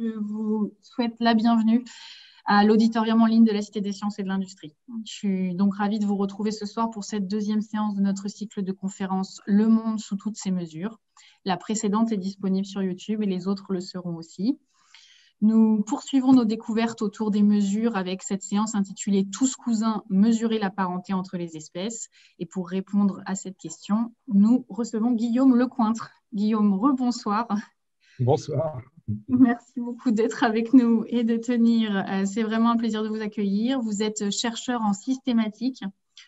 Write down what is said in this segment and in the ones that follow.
Je vous souhaite la bienvenue à l'auditorium en ligne de la Cité des sciences et de l'industrie. Je suis donc ravie de vous retrouver ce soir pour cette deuxième séance de notre cycle de conférences Le monde sous toutes ses mesures. La précédente est disponible sur YouTube et les autres le seront aussi. Nous poursuivons nos découvertes autour des mesures avec cette séance intitulée « Tous cousins, mesurer la parenté entre les espèces ». Et pour répondre à cette question, nous recevons Guillaume Lecointre. Guillaume, rebonsoir. Bonsoir. Merci beaucoup d'être avec nous et de tenir. C'est vraiment un plaisir de vous accueillir. Vous êtes chercheur en systématique,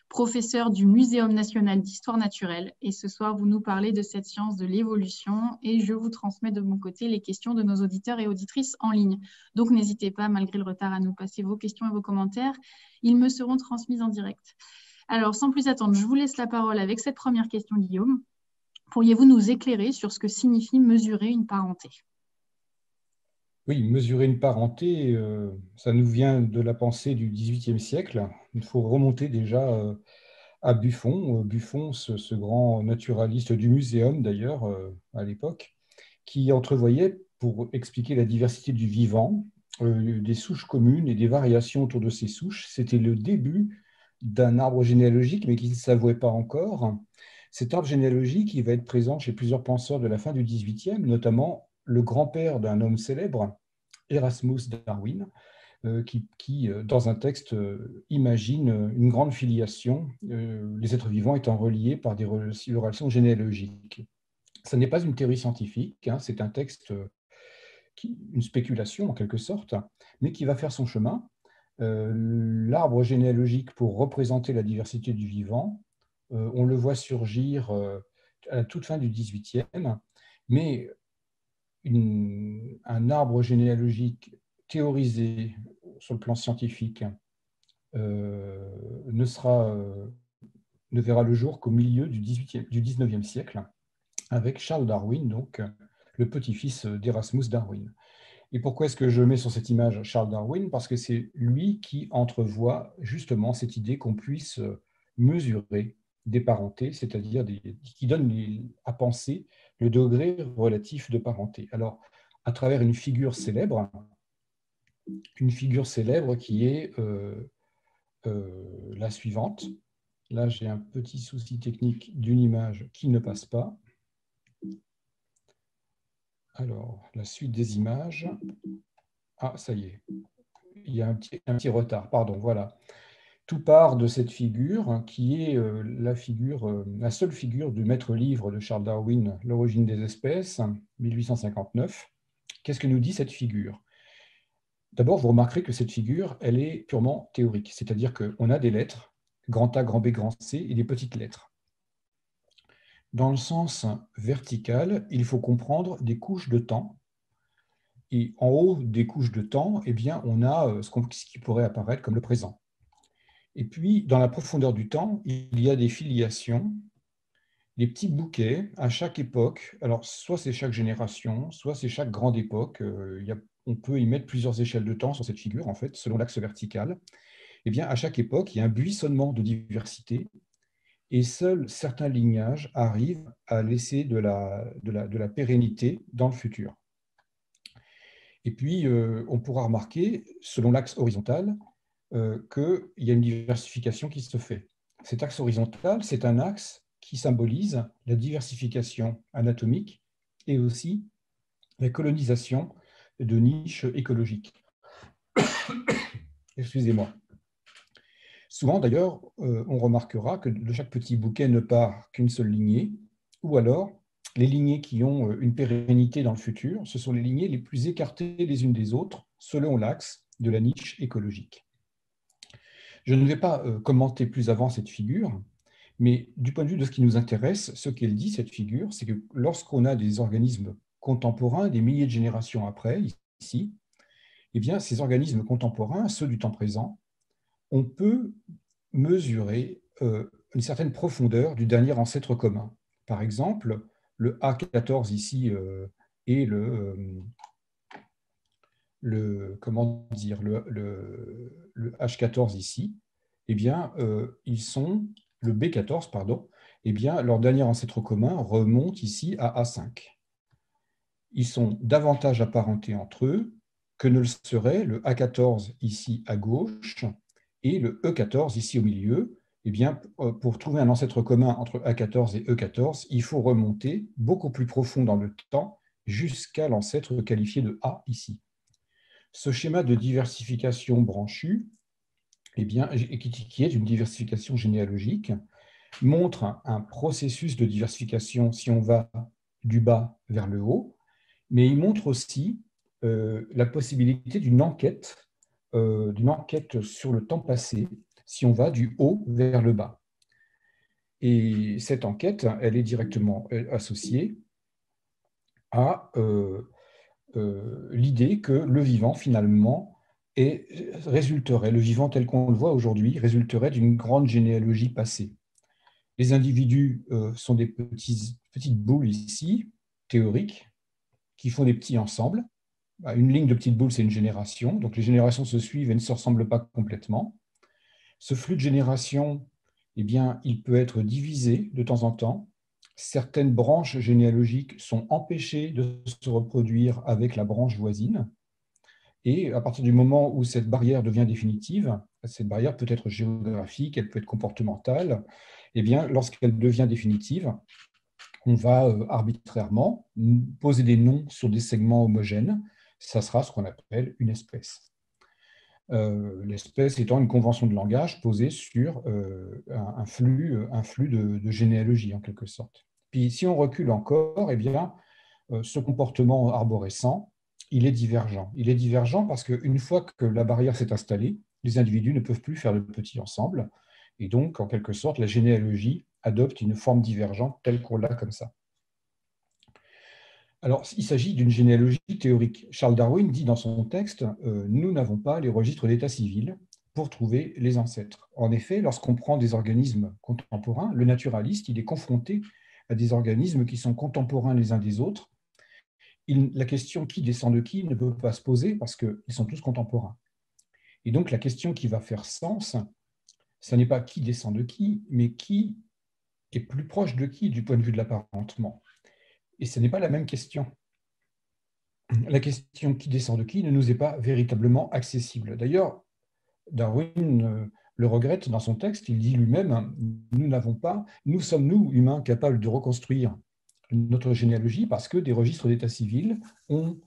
professeur du Muséum national d'histoire naturelle. Et ce soir, vous nous parlez de cette science de l'évolution et je vous transmets de mon côté les questions de nos auditeurs et auditrices en ligne. Donc, n'hésitez pas, malgré le retard, à nous passer vos questions et vos commentaires. Ils me seront transmis en direct. Alors, sans plus attendre, je vous laisse la parole avec cette première question, Guillaume. Pourriez-vous nous éclairer sur ce que signifie mesurer une parenté ? Oui, mesurer une parenté, ça nous vient de la pensée du XVIIIe siècle. Il faut remonter déjà à Buffon. Buffon, ce grand naturaliste du muséum d'ailleurs à l'époque, qui entrevoyait, pour expliquer la diversité du vivant, des souches communes et des variations autour de ces souches. C'était le début d'un arbre généalogique, mais qui ne s'avouait pas encore. Cet arbre généalogique, il va être présent chez plusieurs penseurs de la fin du XVIIIe, notamment le grand-père d'un homme célèbre, Erasmus Darwin, qui, dans un texte, imagine une grande filiation, les êtres vivants étant reliés par des relations généalogiques. Ce n'est pas une théorie scientifique, hein, c'est un texte, une spéculation en quelque sorte, mais qui va faire son chemin. L'arbre généalogique pour représenter la diversité du vivant, on le voit surgir à la toute fin du XVIIIe, mais un arbre généalogique théorisé sur le plan scientifique ne verra le jour qu'au milieu du XIXe siècle, avec Charles Darwin, donc le petit-fils d'Erasmus Darwin. Et pourquoi est-ce que je mets sur cette image Charles Darwin? Parce que c'est lui qui entrevoit justement cette idée qu'on puisse mesurer des parentés, c'est-à-dire qui donne à penser le degré relatif de parenté. Alors, à travers une figure célèbre qui est la suivante. Là, j'ai un petit souci technique d'une image qui ne passe pas. Alors, la suite des images. Ah, ça y est. Il y a un petit retard, pardon, voilà. Tout part de cette figure qui est la seule figure du maître-livre de Charles Darwin, L'origine des espèces, 1859. Qu'est-ce que nous dit cette figure? D'abord, vous remarquerez que cette figure, elle est purement théorique, c'est-à-dire qu'on a des lettres, grand A, grand B, grand C, et des petites lettres. Dans le sens vertical, il faut comprendre des couches de temps. Et en haut des couches de temps, eh bien, on a ce qui pourrait apparaître comme le présent. Et puis, dans la profondeur du temps, il y a des filiations, des petits bouquets à chaque époque. Alors, soit c'est chaque génération, soit c'est chaque grande époque. On peut y mettre plusieurs échelles de temps sur cette figure, en fait, selon l'axe vertical. Eh bien, à chaque époque, il y a un buissonnement de diversité et seuls certains lignages arrivent à laisser de la pérennité dans le futur. Et puis, on pourra remarquer, selon l'axe horizontal, qu'il y a une diversification qui se fait. Cet axe horizontal, c'est un axe qui symbolise la diversification anatomique et aussi la colonisation de niches écologiques. Excusez-moi. Souvent, d'ailleurs, on remarquera que de chaque petit bouquet ne part qu'une seule lignée, ou alors les lignées qui ont une pérennité dans le futur, ce sont les lignées les plus écartées les unes des autres, selon l'axe de la niche écologique. Je ne vais pas commenter plus avant cette figure, mais du point de vue de ce qui nous intéresse, ce qu'elle dit, cette figure, c'est que lorsqu'on a des organismes contemporains, des milliers de générations après, ici, eh bien, ces organismes contemporains, ceux du temps présent, on peut mesurer une certaine profondeur du dernier ancêtre commun. Par exemple, le A14 ici et comment dire, le H14 ici, eh bien, le B14, pardon, eh bien, leur dernier ancêtre commun remonte ici à A5. Ils sont davantage apparentés entre eux, que ne le serait le A14 ici à gauche et le E14 ici au milieu. Eh bien, pour trouver un ancêtre commun entre A14 et E14, il faut remonter beaucoup plus profond dans le temps jusqu'à l'ancêtre qualifié de A ici. Ce schéma de diversification branchue, eh bien, qui est une diversification généalogique, montre un processus de diversification si on va du bas vers le haut, mais il montre aussi la possibilité d'une enquête sur le temps passé si on va du haut vers le bas. Et cette enquête, elle est directement associée à l'idée que le vivant, finalement, le vivant tel qu'on le voit aujourd'hui, résulterait d'une grande généalogie passée. Les individus sont des petites boules ici, théoriques, qui font des petits ensembles. Une ligne de petites boules, c'est une génération. Donc les générations se suivent et ne se ressemblent pas complètement. Ce flux de génération, eh bien, il peut être divisé de temps en temps. Certaines branches généalogiques sont empêchées de se reproduire avec la branche voisine. Et à partir du moment où cette barrière devient définitive, cette barrière peut être géographique, elle peut être comportementale, eh bien, lorsqu'elle devient définitive, on va arbitrairement poser des noms sur des segments homogènes. Ça sera ce qu'on appelle une espèce. L'espèce étant une convention de langage posée sur un flux de généalogie, en quelque sorte. Puis, si on recule encore, eh bien, ce comportement arborescent, il est divergent. Il est divergent parce qu'une fois que la barrière s'est installée, les individus ne peuvent plus faire de petits ensembles. Et donc, en quelque sorte, la généalogie adopte une forme divergente telle qu'on l'a comme ça. Alors, il s'agit d'une généalogie théorique. Charles Darwin dit dans son texte nous n'avons pas les registres d'état civil pour trouver les ancêtres. En effet, lorsqu'on prend des organismes contemporains, le naturaliste, il est confronté à des organismes qui sont contemporains les uns des autres. La question qui descend de qui ne peut pas se poser parce qu'ils sont tous contemporains. Et donc, la question qui va faire sens, ce n'est pas qui descend de qui, mais qui est plus proche de qui du point de vue de l'apparentement. Et ce n'est pas la même question. La question qui descend de qui ne nous est pas véritablement accessible. D'ailleurs, Darwin le regrette dans son texte, il dit lui-même, nous sommes, nous, humains, capables de reconstruire notre généalogie parce que des registres d'état civil ont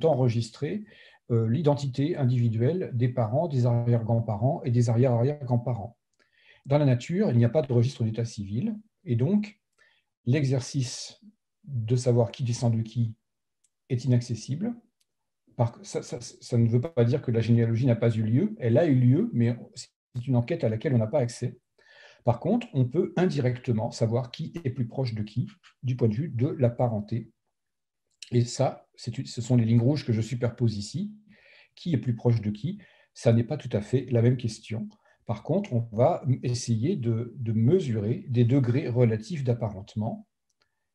enregistré l'identité individuelle des parents, des arrière-grands-parents et des arrière-arrière-grands-parents. Dans la nature, il n'y a pas de registre d'état civil, et donc l'exercice de savoir qui descend de qui est inaccessible. Ça ne veut pas dire que la généalogie n'a pas eu lieu, elle a eu lieu, mais c'est une enquête à laquelle on n'a pas accès. Par contre, on peut indirectement savoir qui est plus proche de qui du point de vue de la parenté. Et ça, ce sont les lignes rouges que je superpose ici. Qui est plus proche de qui? Ça n'est pas tout à fait la même question. Par contre, on va essayer de mesurer des degrés relatifs d'apparentement.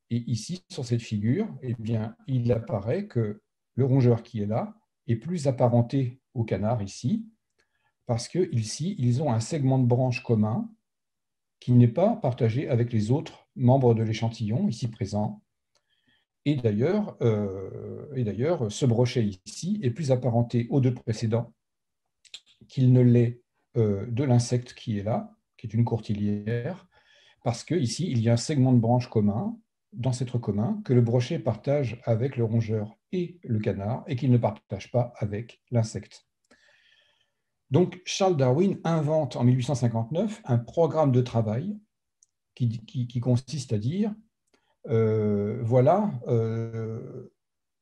Et ici, sur cette figure, eh bien, il apparaît que le rongeur qui est là est plus apparenté au canard ici, parce qu'ici, ils ont un segment de branche commun qui n'est pas partagé avec les autres membres de l'échantillon ici présents. Et d'ailleurs, ce brochet ici est plus apparenté aux deux précédents qu'il ne l'est de l'insecte qui est là, qui est une courtilière, parce qu'ici, il y a un segment de branche commun, d'ancêtre commun, que le brochet partage avec le rongeur et le canard, et qu'il ne partage pas avec l'insecte. Donc, Charles Darwin invente en 1859 un programme de travail qui consiste à dire,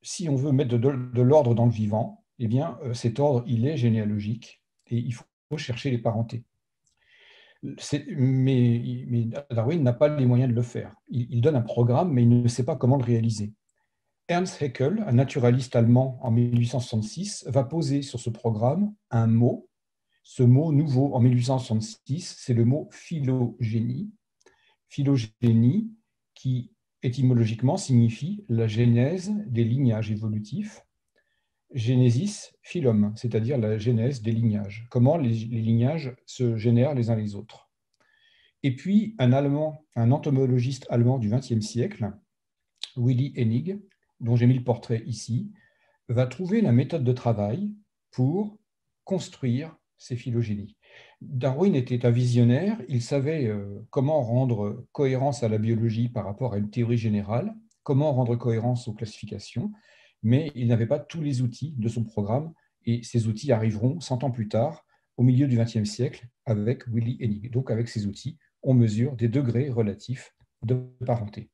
si on veut mettre de l'ordre dans le vivant, eh bien, cet ordre, il est généalogique, et il faut chercher les parentés. Mais Darwin n'a pas les moyens de le faire. Il donne un programme, mais il ne sait pas comment le réaliser. Ernst Haeckel, un naturaliste allemand en 1866, va poser sur ce programme un mot. Ce mot nouveau en 1866, c'est le mot phylogénie. Phylogénie qui étymologiquement signifie la genèse des lignages évolutifs. Genesis, phylum, c'est-à-dire la genèse des lignages. Comment les lignages se génèrent les uns les autres. Et puis, un entomologiste allemand du XXe siècle, Willy Hennig, dont j'ai mis le portrait ici, va trouver la méthode de travail pour construire ces phylogénies. Darwin était un visionnaire, il savait comment rendre cohérence à la biologie par rapport à une théorie générale, comment rendre cohérence aux classifications, mais il n'avait pas tous les outils de son programme, et ces outils arriveront 100 ans plus tard, au milieu du XXe siècle, avec Willy Hennig. Donc avec ces outils, on mesure des degrés relatifs de parenté.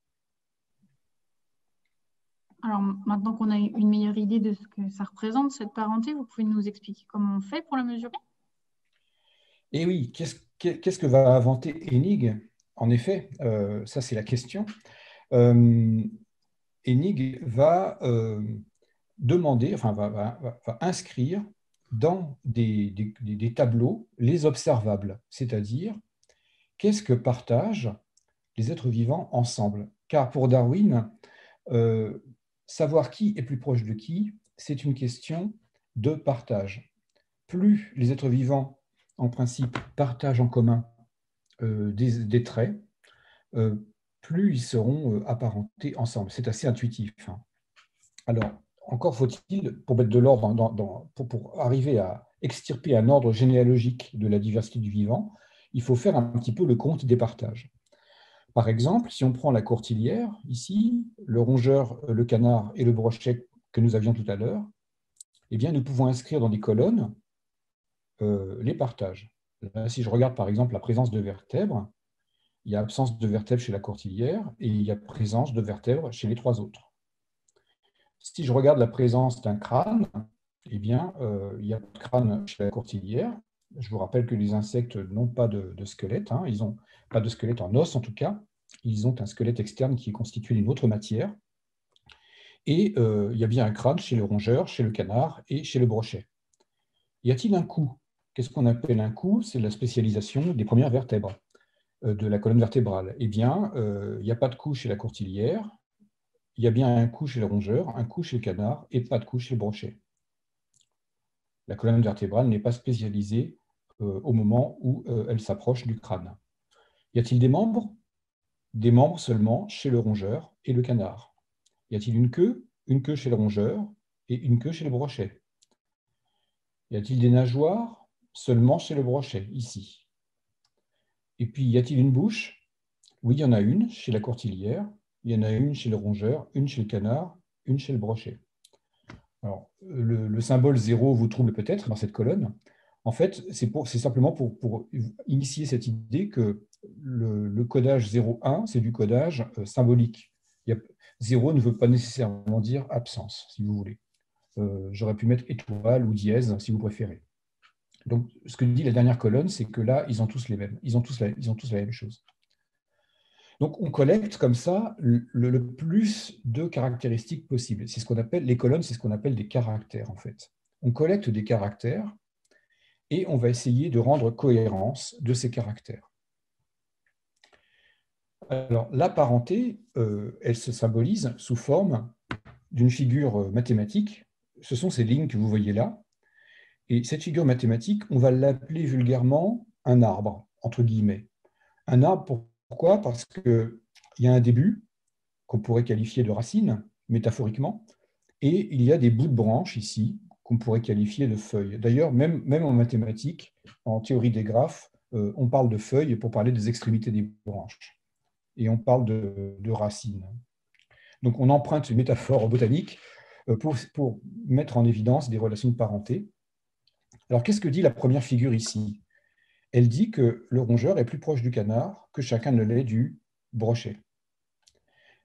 Alors maintenant qu'on a une meilleure idée de ce que ça représente, cette parenté, vous pouvez nous expliquer comment on fait pour la mesurer? Et oui, qu'est-ce que va inventer Hennig? En effet, ça c'est la question. Hennig va demander, enfin va inscrire dans des tableaux les observables, c'est-à-dire qu'est-ce que partagent les êtres vivants ensemble. Car pour Darwin, savoir qui est plus proche de qui, c'est une question de partage. Plus les êtres vivants, en principe, partagent en commun des traits, plus ils seront apparentés ensemble. C'est assez intuitif. Hein. Alors, encore faut-il, pour mettre de l'ordre, pour arriver à extirper un ordre généalogique de la diversité du vivant, il faut faire un petit peu le compte des partages. Par exemple, si on prend la courtilière, ici, le rongeur, le canard et le brochet que nous avions tout à l'heure, eh bien, nous pouvons inscrire dans des colonnes les partages. Là, si je regarde par exemple la présence de vertèbres, il y a absence de vertèbres chez la courtilière et il y a présence de vertèbres chez les trois autres. Si je regarde la présence d'un crâne, eh bien, il y a pas de crâne chez la courtilière. Je vous rappelle que les insectes n'ont pas de squelette, hein. Ils n'ont pas de squelette en os en tout cas. Ils ont un squelette externe qui est constitué d'une autre matière. Et il y a bien un crâne chez le rongeur, chez le canard et chez le brochet. Y a-t-il un cou? Qu'est-ce qu'on appelle un cou? C'est la spécialisation des premières vertèbres de la colonne vertébrale. Eh bien, il n'y a pas de cou chez la courtilière, il y a bien un cou chez le rongeur, un cou chez le canard et pas de cou chez le brochet. La colonne vertébrale n'est pas spécialisée au moment où elle s'approche du crâne. Y a-t-il des membres? Des membres seulement chez le rongeur et le canard. Y a-t-il une queue? Une queue chez le rongeur et une queue chez le brochet. Y a-t-il des nageoires? Seulement chez le brochet, ici. Et puis, y a-t-il une bouche? Oui, il y en a une chez la courtilière, il y en a une chez le rongeur, une chez le canard, une chez le brochet. Alors, le symbole 0 vous trouble peut-être dans cette colonne. En fait, c'est simplement pour initier cette idée que le codage 0,1, c'est du codage symbolique. 0 ne veut pas nécessairement dire absence, si vous voulez. J'aurais pu mettre étoile ou dièse, si vous préférez. Donc, ce que dit la dernière colonne, c'est que là, ils ont tous les mêmes. Ils ont tous la même chose. Donc, on collecte comme ça le plus de caractéristiques possibles. C'est ce qu'on appelle, les colonnes, c'est ce qu'on appelle des caractères, en fait. On collecte des caractères et on va essayer de rendre cohérence de ces caractères. Alors, la parenté, elle se symbolise sous forme d'une figure mathématique. Ce sont ces lignes que vous voyez là. Et cette figure mathématique, on va l'appeler vulgairement un arbre, entre guillemets. Un arbre, pourquoi? Parce qu'il y a un début, qu'on pourrait qualifier de racine, métaphoriquement, et il y a des bouts de branches ici, qu'on pourrait qualifier de feuilles. D'ailleurs, même en mathématiques, en théorie des graphes, on parle de feuilles pour parler des extrémités des branches. Et on parle de racines. Donc on emprunte une métaphore botanique pour mettre en évidence des relations de parenté. Alors qu'est-ce que dit la première figure ici? Elle dit que le rongeur est plus proche du canard que chacun ne l'est du brochet.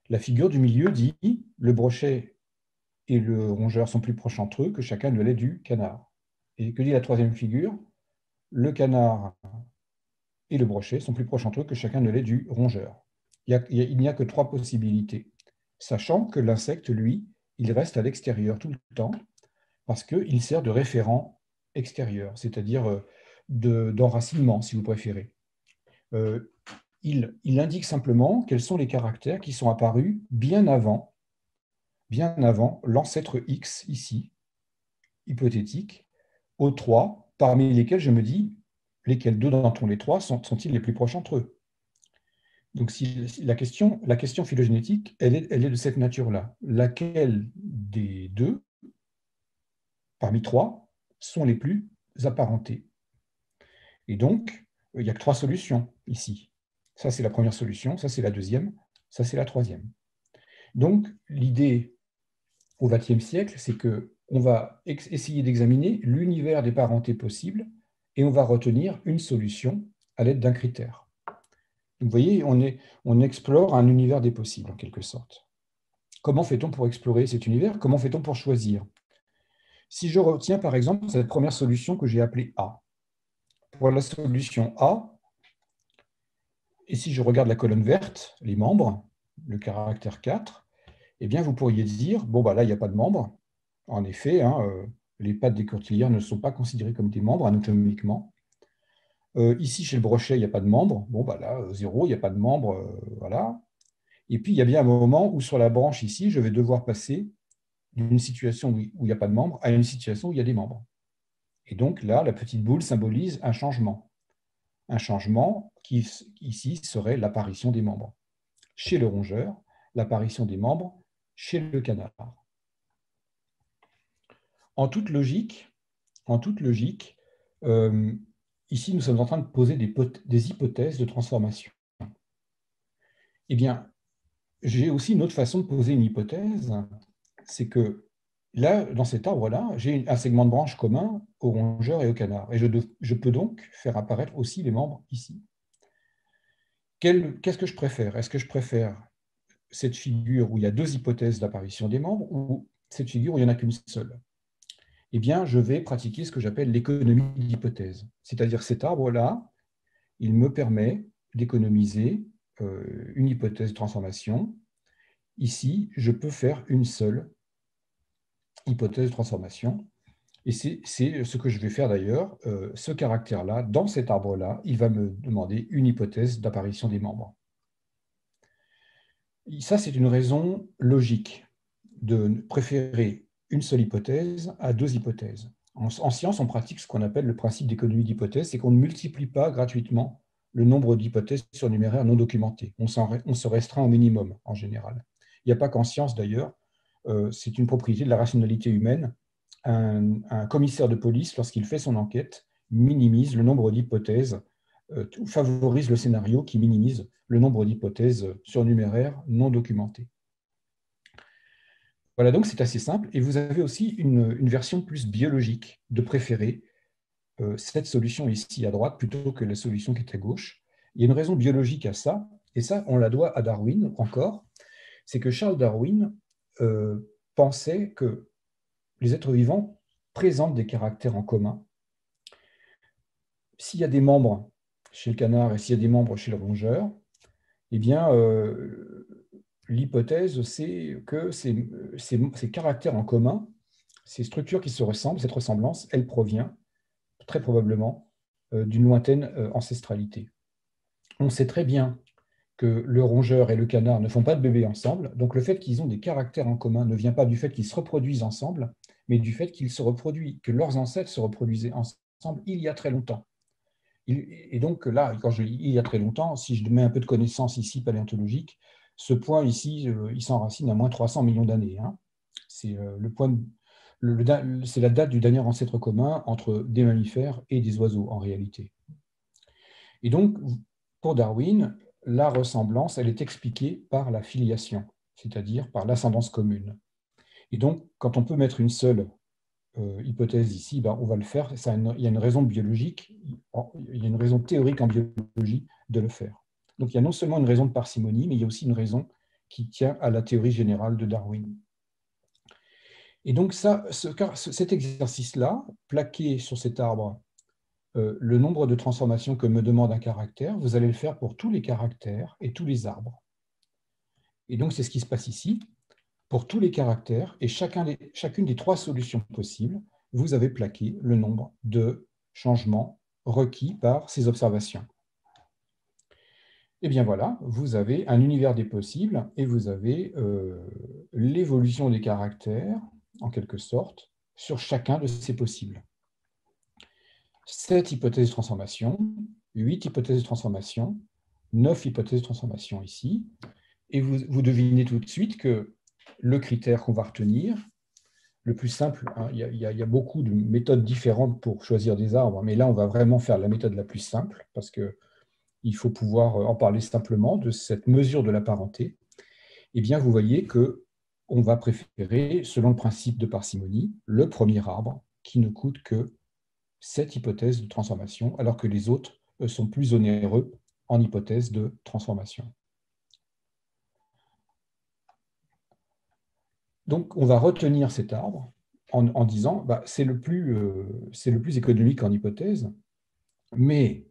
La figure du milieu dit le brochet et le rongeur sont plus proches entre eux que chacun ne l'est du canard. Et que dit la troisième figure? Le canard et le brochet sont plus proches entre eux que chacun ne l'est du rongeur. Il n'y a que trois possibilités, sachant que l'insecte, lui, il reste à l'extérieur tout le temps parce qu'il sert de référent extérieur, c'est-à-dire d'enracinement, si vous préférez. Il indique simplement quels sont les caractères qui sont apparus bien avant l'ancêtre X, ici, hypothétique, aux trois, parmi lesquels je me dis, lesquels deux d'entre les trois sont-ils les plus proches entre eux? Donc, la question phylogénétique, elle est de cette nature-là. Laquelle des deux parmi 3, sont les plus apparentés. Et donc, il n'y a que 3 solutions ici. Ça, c'est la première solution, ça, c'est la deuxième, ça, c'est la troisième. Donc, l'idée au XXe siècle, c'est qu'on va essayer d'examiner l'univers des parentés possibles et on va retenir une solution à l'aide d'un critère. Donc, vous voyez, on explore un univers des possibles, en quelque sorte. Comment fait-on pour explorer cet univers? Comment fait-on pour choisir? Si je retiens, par exemple, cette première solution que j'ai appelée A. Pour la solution A, et si je regarde la colonne verte, les membres, le caractère 4, eh bien, vous pourriez dire, bon, bah là, il n'y a pas de membres. En effet, hein, les pattes des courtilières ne sont pas considérées comme des membres anatomiquement. Ici, chez le brochet, il n'y a pas de membres. Bon, bah là, 0, il n'y a pas de membres. Voilà. Et puis, il y a bien un moment où, sur la branche ici, je vais devoir passer d'une situation où il n'y a pas de membres à une situation où il y a des membres. Et donc, là, la petite boule symbolise un changement. Un changement qui, ici, serait l'apparition des membres. Chez le rongeur, l'apparition des membres chez le canard. En toute logique, ici, nous sommes en train de poser des hypothèses de transformation. Eh bien, j'ai aussi une autre façon de poser une hypothèse, c'est que là, dans cet arbre-là, j'ai un segment de branche commun au rongeur et au canard. Et je peux donc faire apparaître aussi les membres ici. Qu'est-ce que je préfère? Est-ce que je préfère cette figure où il y a 2 hypothèses d'apparition des membres ou cette figure où il n'y en a qu'une seule? Eh bien, je vais pratiquer ce que j'appelle l'économie d'hypothèse. C'est-à-dire cet arbre-là, il me permet d'économiser une hypothèse de transformation. Ici, je peux faire une seule hypothèse de transformation. Et c'est ce que je vais faire d'ailleurs. Ce caractère-là, dans cet arbre-là, il va me demander une hypothèse d'apparition des membres. Ça, c'est une raison logique de préférer une seule hypothèse à 2 hypothèses. En science, on pratique ce qu'on appelle le principe d'économie d'hypothèse, c'est qu'on ne multiplie pas gratuitement le nombre d'hypothèses surnuméraires non documentées. On se restreint au minimum, en général. Il n'y a pas qu'en science, d'ailleurs. C'est une propriété de la rationalité humaine. Un commissaire de police, lorsqu'il fait son enquête, minimise le nombre d'hypothèses, favorise le scénario qui minimise le nombre d'hypothèses surnuméraires non documentées. Voilà, donc c'est assez simple. Et vous avez aussi une version plus biologique de préférer cette solution ici à droite plutôt que la solution qui est à gauche. Il y a une raison biologique à ça, et ça, on la doit à Darwin encore, c'est que Charles Darwin pensait que les êtres vivants présentent des caractères en commun. S'il y a des membres chez le canard et s'il y a des membres chez le rongeur, eh bien, l'hypothèse, c'est que ces caractères en commun, ces structures qui se ressemblent, cette ressemblance, elle provient très probablement d'une lointaine ancestralité. On sait très bien que le rongeur et le canard ne font pas de bébés ensemble, donc le fait qu'ils ont des caractères en commun ne vient pas du fait qu'ils se reproduisent ensemble, mais du fait qu'ils se reproduisent, que leurs ancêtres se reproduisaient ensemble il y a très longtemps. Et donc là, quand je dis il y a très longtemps, si je mets un peu de connaissances ici paléontologiques, ce point ici, il s'enracine à moins 300 millions d'années. Hein. C'est c'est la date du dernier ancêtre commun entre des mammifères et des oiseaux, en réalité. Et donc, pour Darwin, la ressemblance, elle est expliquée par la filiation, c'est-à-dire par l'ascendance commune. Et donc, quand on peut mettre une seule hypothèse ici, ben, on va le faire. Il y a une raison biologique, il y a une raison théorique en biologie de le faire. Donc, il y a non seulement une raison de parcimonie, mais il y a aussi une raison qui tient à la théorie générale de Darwin. Et donc, cet exercice-là, plaqué sur cet arbre, le nombre de transformations que me demande un caractère, vous allez le faire pour tous les caractères et tous les arbres. Et donc, c'est ce qui se passe ici. Pour tous les caractères et chacune des 3 solutions possibles, vous avez plaqué le nombre de changements requis par ces observations. Et bien voilà, vous avez un univers des possibles et vous avez l'évolution des caractères, en quelque sorte, sur chacun de ces possibles. 7 hypothèses de transformation, 8 hypothèses de transformation, 9 hypothèses de transformation ici. Et vous devinez tout de suite que le critère qu'on va retenir, le plus simple. Hein. Il y a beaucoup de méthodes différentes pour choisir des arbres, mais là, on va vraiment faire la méthode la plus simple parce qu'il faut pouvoir en parler simplement de cette mesure de la parenté. Eh bien, vous voyez qu'on va préférer, selon le principe de parcimonie, le premier arbre qui ne coûte que cette hypothèse de transformation, alors que les autres sont plus onéreux en hypothèse de transformation. Donc, on va retenir cet arbre en disant bah, c'est le plus économique en hypothèse, mais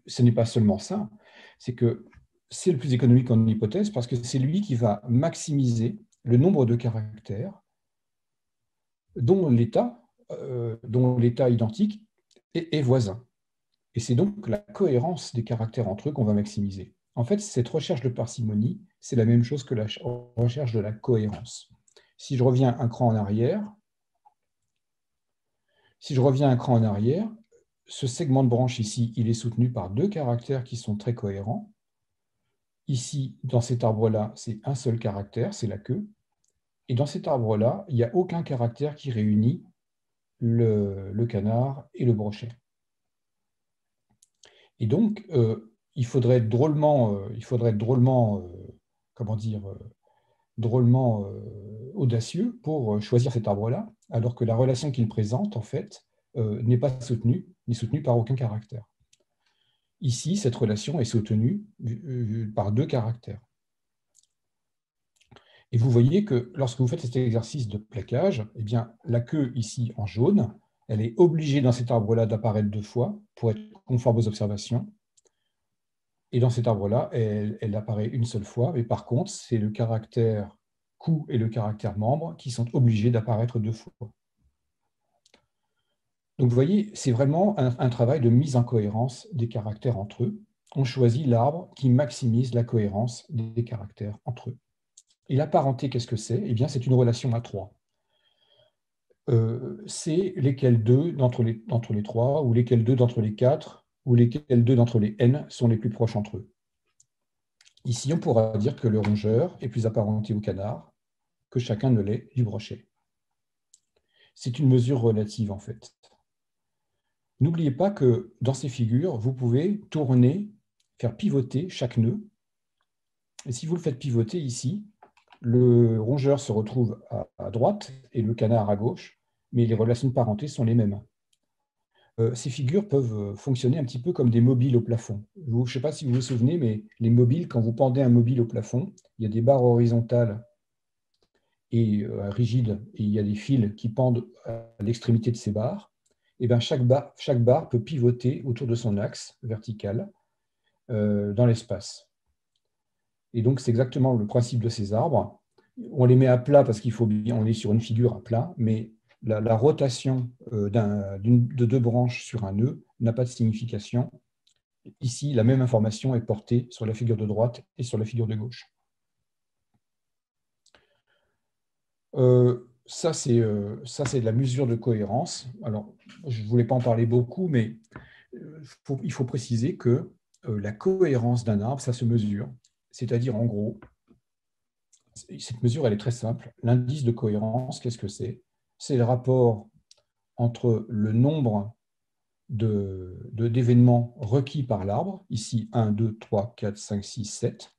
ce n'est pas seulement ça, c'est que c'est le plus économique en hypothèse parce que c'est lui qui va maximiser le nombre de caractères dont l'état identique est voisin. Et c'est donc la cohérence des caractères entre eux qu'on va maximiser. En fait, cette recherche de parcimonie, c'est la même chose que la recherche de la cohérence. Si je reviens un cran en arrière, ce segment de branche ici, il est soutenu par deux caractères qui sont très cohérents. Ici, dans cet arbre-là, c'est un seul caractère, c'est la queue. Et dans cet arbre-là, il n'y a aucun caractère qui réunit le canard et le brochet. Et donc, il faudrait être drôlement audacieux pour choisir cet arbre-là, alors que la relation qu'il présente, en fait, n'est soutenue par aucun caractère. Ici, cette relation est soutenue par deux caractères. Et vous voyez que lorsque vous faites cet exercice de plaquage, eh bien, la queue ici en jaune, elle est obligée dans cet arbre-là d'apparaître deux fois pour être conforme aux observations. Et dans cet arbre-là, elle apparaît une seule fois. Mais par contre, c'est le caractère cou et le caractère membre qui sont obligés d'apparaître deux fois. Donc vous voyez, c'est vraiment un travail de mise en cohérence des caractères entre eux. On choisit l'arbre qui maximise la cohérence des caractères entre eux. Et la parenté, qu'est-ce que c'est? Eh bien, c'est une relation à trois. C'est lesquels deux d'entre les trois, ou lesquels deux d'entre les quatre, ou lesquels deux d'entre les n sont les plus proches entre eux. Ici, on pourra dire que le rongeur est plus apparenté au canard que chacun ne l'est du brochet. C'est une mesure relative, en fait. N'oubliez pas que dans ces figures, vous pouvez tourner, faire pivoter chaque nœud. Et si vous le faites pivoter ici, le rongeur se retrouve à droite et le canard à gauche, mais les relations de parenté sont les mêmes. Ces figures peuvent fonctionner un petit peu comme des mobiles au plafond. Je ne sais pas si vous vous souvenez, mais les mobiles, quand vous pendez un mobile au plafond, il y a des barres horizontales et rigides, et il y a des fils qui pendent à l'extrémité de ces barres. Et bien, chaque barre peut pivoter autour de son axe vertical dans l'espace. Et donc, c'est exactement le principe de ces arbres. On les met à plat parce on est sur une figure à plat, mais la rotation de deux branches sur un nœud n'a pas de signification. Ici, la même information est portée sur la figure de droite et sur la figure de gauche. Ça, c'est de la mesure de cohérence. Alors, je ne voulais pas en parler beaucoup, mais il faut préciser que la cohérence d'un arbre, ça se mesure. C'est-à-dire, en gros, cette mesure, elle est très simple. L'indice de cohérence, qu'est-ce que c'est? C'est le rapport entre le nombre d'événements requis par l'arbre, ici 1, 2, 3, 4, 5, 6, 7,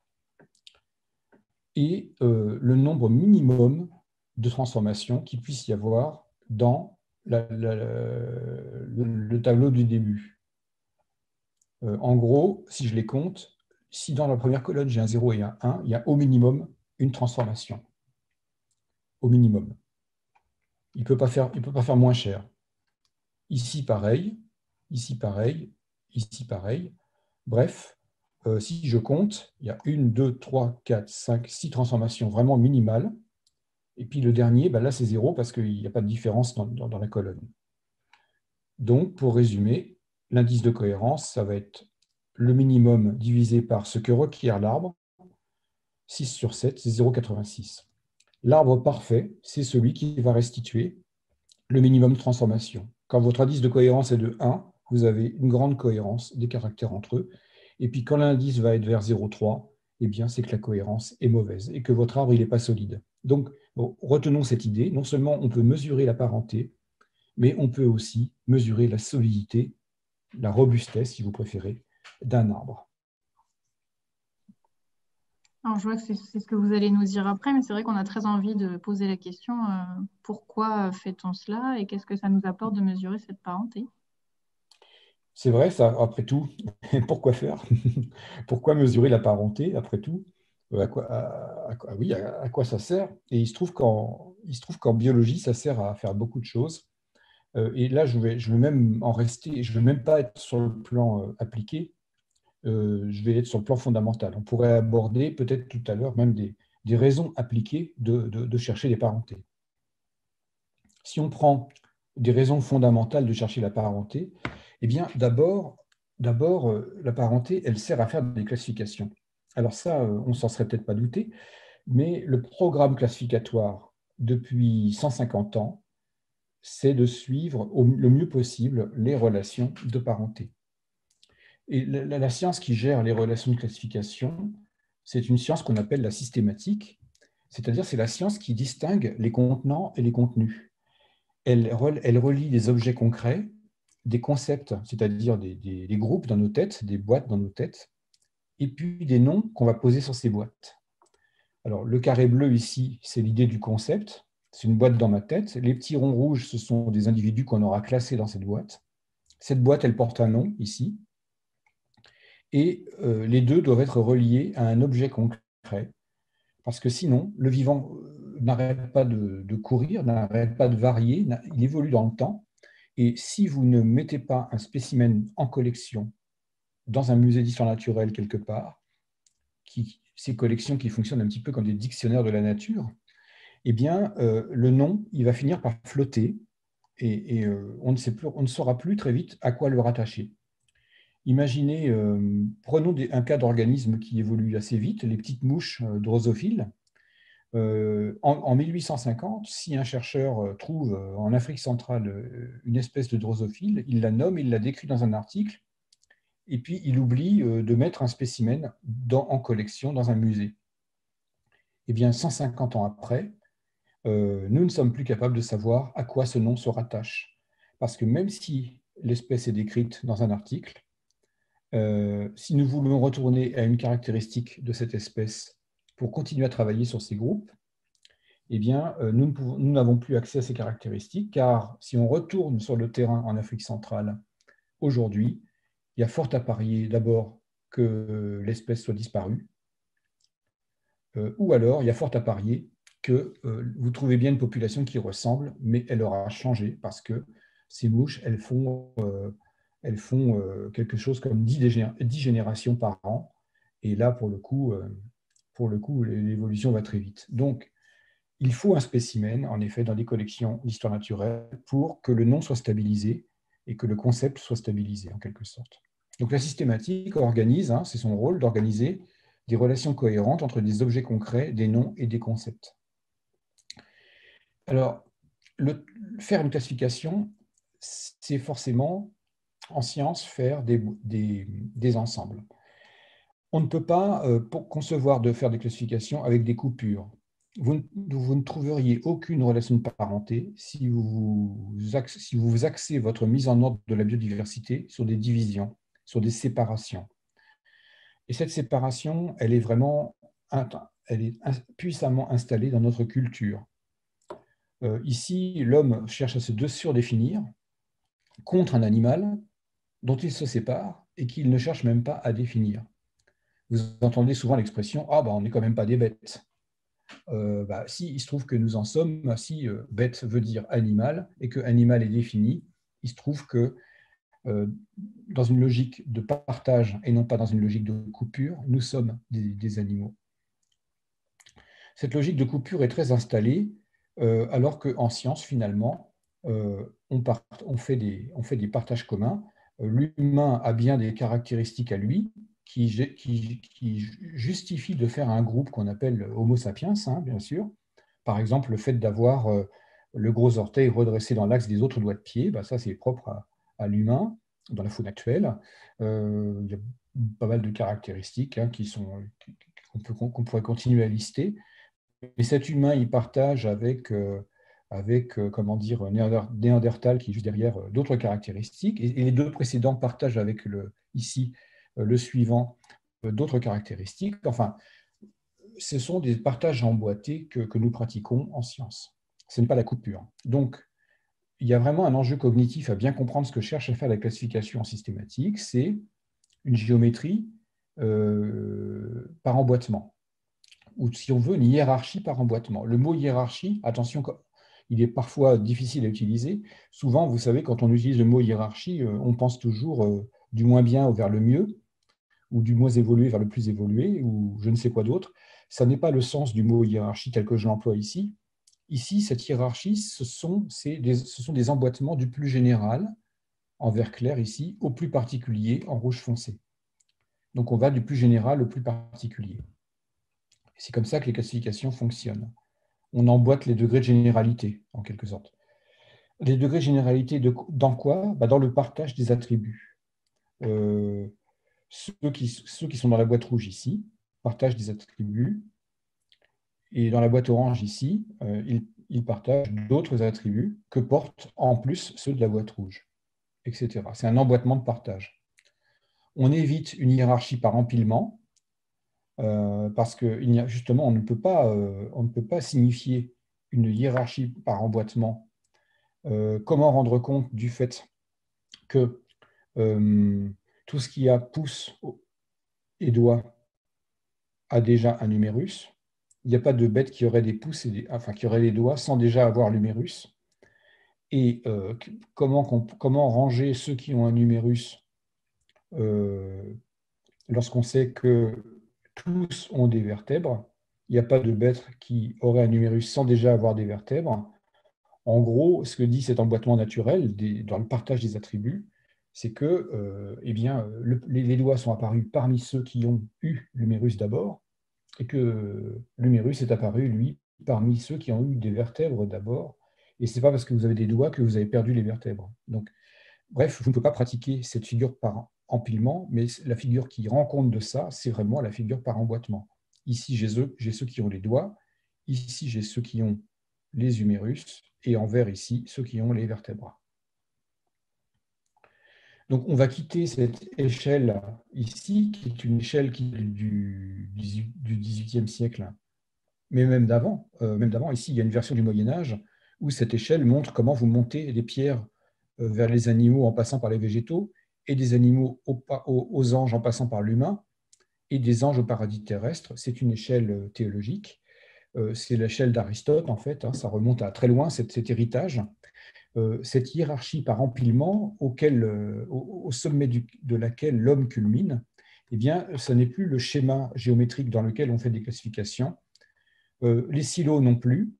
et le nombre minimum de transformations qu'il puisse y avoir dans le tableau du début. En gros, si je les compte, si dans la première colonne j'ai un 0 et un 1, il y a au minimum une transformation. Au minimum. Il ne peut pas faire moins cher. Ici, pareil. Ici, pareil. Ici, pareil. Bref, si je compte, il y a 1, 2, 3, 4, 5, 6 transformations vraiment minimales. Et puis le dernier, là, c'est 0 parce qu'il n'y a pas de différence dans la colonne. Donc, pour résumer, l'indice de cohérence, ça va être le minimum divisé par ce que requiert l'arbre. 6 sur 7, c'est 0,86. L'arbre parfait, c'est celui qui va restituer le minimum de transformation. Quand votre indice de cohérence est de 1, vous avez une grande cohérence des caractères entre eux. Et puis quand l'indice va être vers 0,3, eh bien c'est que la cohérence est mauvaise et que votre arbre n'est pas solide. Donc Bon, retenons cette idée, non seulement on peut mesurer la parenté, mais on peut aussi mesurer la solidité, la robustesse, si vous préférez, d'un arbre. Alors, je vois que c'est ce que vous allez nous dire après, mais c'est vrai qu'on a très envie de poser la question, pourquoi fait-on cela et qu'est-ce que ça nous apporte de mesurer cette parenté? C'est vrai, ça, après tout, pourquoi faire? Pourquoi mesurer la parenté, après tout? Oui, à quoi ça sert? Et il se trouve qu'en biologie, ça sert à faire beaucoup de choses. Et là, je vais même en rester, je ne vais même pas être sur le plan appliqué, je vais être sur le plan fondamental. On pourrait aborder peut-être tout à l'heure même des raisons appliquées de chercher les parentés. Si on prend des raisons fondamentales de chercher la parenté, eh bien, d'abord, la parenté, elle sert à faire des classifications. Alors ça, on ne s'en serait peut-être pas douté, mais le programme classificatoire, depuis 150 ans, c'est de suivre le mieux possible les relations de parenté. Et la science qui gère les relations de classification, c'est une science qu'on appelle la systématique, c'est-à-dire c'est la science qui distingue les contenants et les contenus. Elle relie des objets concrets, des concepts, c'est-à-dire des groupes dans nos têtes, des boîtes dans nos têtes, et puis des noms qu'on va poser sur ces boîtes. Alors, le carré bleu ici, c'est l'idée du concept. C'est une boîte dans ma tête. Les petits ronds rouges, ce sont des individus qu'on aura classés dans cette boîte. Cette boîte, elle porte un nom ici. Et les deux doivent être reliés à un objet concret. Parce que sinon, le vivant n'arrête pas de courir, n'arrête pas de varier, il évolue dans le temps. Et si vous ne mettez pas un spécimen en collection dans un musée d'histoire naturelle quelque part, ces collections qui fonctionnent un petit peu comme des dictionnaires de la nature, eh bien, le nom, il va finir par flotter et on ne saura plus très vite à quoi le rattacher. Imaginez, prenons un cas d'organisme qui évolue assez vite, les petites mouches drosophiles. En 1850, si un chercheur trouve en Afrique centrale une espèce de drosophile, il la nomme, il la décrit dans un article, et puis il oublie de mettre un spécimen en collection dans un musée. Eh bien, 150 ans après, nous ne sommes plus capables de savoir à quoi ce nom se rattache. Parce que même si l'espèce est décrite dans un article, si nous voulons retourner à une caractéristique de cette espèce pour continuer à travailler sur ces groupes, eh bien, nous n'avons plus accès à ces caractéristiques, car si on retourne sur le terrain en Afrique centrale aujourd'hui, il y a fort à parier d'abord que l'espèce soit disparue, ou alors il y a fort à parier que vous trouvez bien une population qui ressemble, mais elle aura changé parce que ces mouches, elles font quelque chose comme 10 générations par an. Et là, pour le coup, l'évolution va très vite. Donc, il faut un spécimen, en effet, dans des collections d'histoire naturelle pour que le nom soit stabilisé et que le concept soit stabilisé, en quelque sorte. Donc la systématique organise, hein, c'est son rôle d'organiser des relations cohérentes entre des objets concrets, des noms et des concepts. Alors, faire une classification, c'est forcément, en science, faire des ensembles. On ne peut pas concevoir de faire des classifications avec des coupures. Vous ne trouveriez aucune relation de parenté si vous axez votre mise en ordre de la biodiversité sur des divisions, sur des séparations. Et cette séparation, elle est puissamment installée dans notre culture. Ici, l'homme cherche à se surdéfinir contre un animal dont il se sépare et qu'il ne cherche même pas à définir. Vous entendez souvent l'expression « Ah, bah, on n'est quand même pas des bêtes ». Si, il se trouve que nous en sommes, si bête veut dire animal et que animal est défini, il se trouve que dans une logique de partage et non pas dans une logique de coupure, nous sommes des animaux. Cette logique de coupure est très installée, alors qu'en science, finalement, on fait des partages communs. L'humain a bien des caractéristiques à lui qui justifient de faire un groupe qu'on appelle Homo sapiens, hein, bien sûr. Par exemple, le fait d'avoir le gros orteil redressé dans l'axe des autres doigts de pied, ça c'est propre à l'humain dans la faune actuelle. Il y a pas mal de caractéristiques hein, qu'on pourrait continuer à lister. Mais cet humain, il partage comment dire, Néandertal, qui est juste derrière, d'autres caractéristiques. Et les deux précédents partagent avec ici, le suivant, d'autres caractéristiques. Enfin, ce sont des partages emboîtés que nous pratiquons en science. Ce n'est pas la coupure. Donc, il y a vraiment un enjeu cognitif à bien comprendre ce que cherche à faire la classification systématique, c'est une géométrie par emboîtement, ou si on veut, une hiérarchie par emboîtement. Le mot hiérarchie, attention, il est parfois difficile à utiliser. Souvent, vous savez, quand on utilise le mot hiérarchie, on pense toujours du moins bien vers le mieux, ou du moins évolué vers le plus évolué, ou je ne sais quoi d'autre. Ça n'est pas le sens du mot hiérarchie tel que je l'emploie ici. Ici, cette hiérarchie, ce sont des emboîtements du plus général, en vert clair ici, au plus particulier, en rouge foncé. Donc on va du plus général au plus particulier. C'est comme ça que les classifications fonctionnent. On emboîte les degrés de généralité, en quelque sorte. Les degrés de généralité dans quoi? Dans le partage des attributs. Ceux qui sont dans la boîte rouge ici partagent des attributs, et dans la boîte orange ici, ils partagent d'autres attributs que portent en plus ceux de la boîte rouge, etc. C'est un emboîtement de partage. On évite une hiérarchie par empilement, parce que justement, on ne peut pas signifier une hiérarchie par emboîtement. Comment rendre compte du fait que tout ce qui a pouce et doigt a déjà un numérus? Il n'y a pas de bête qui aurait des pouces, qui aurait les doigts sans déjà avoir l'humérus. Et comment ranger ceux qui ont un numérus lorsqu'on sait que tous ont des vertèbres? Il n'y a pas de bête qui aurait un numérus sans déjà avoir des vertèbres. En gros, ce que dit cet emboîtement naturel dans le partage des attributs, c'est que les doigts sont apparus parmi ceux qui ont eu l'humérus d'abord, et que l'humérus est apparu, lui, parmi ceux qui ont eu des vertèbres d'abord. Et ce n'est pas parce que vous avez des doigts que vous avez perdu les vertèbres. Donc, bref, vous ne pouvez pas pratiquer cette figure par empilement, mais la figure qui rend compte de ça, c'est vraiment la figure par emboîtement. Ici, j'ai ceux qui ont les doigts, ici, j'ai ceux qui ont les humérus, et en vert ici, ceux qui ont les vertèbres. Donc, on va quitter cette échelle ici, qui est une échelle du XVIIIe siècle, mais même d'avant. Ici, il y a une version du Moyen-Âge où cette échelle montre comment vous montez des pierres vers les animaux en passant par les végétaux, et des animaux aux anges en passant par l'humain, et des anges au paradis terrestre. C'est une échelle théologique. C'est l'échelle d'Aristote, en fait. Ça remonte à très loin, cet héritage. Cette hiérarchie par empilement au sommet de laquelle l'homme culmine, eh bien, ce n'est plus le schéma géométrique dans lequel on fait des classifications. Les silos non plus.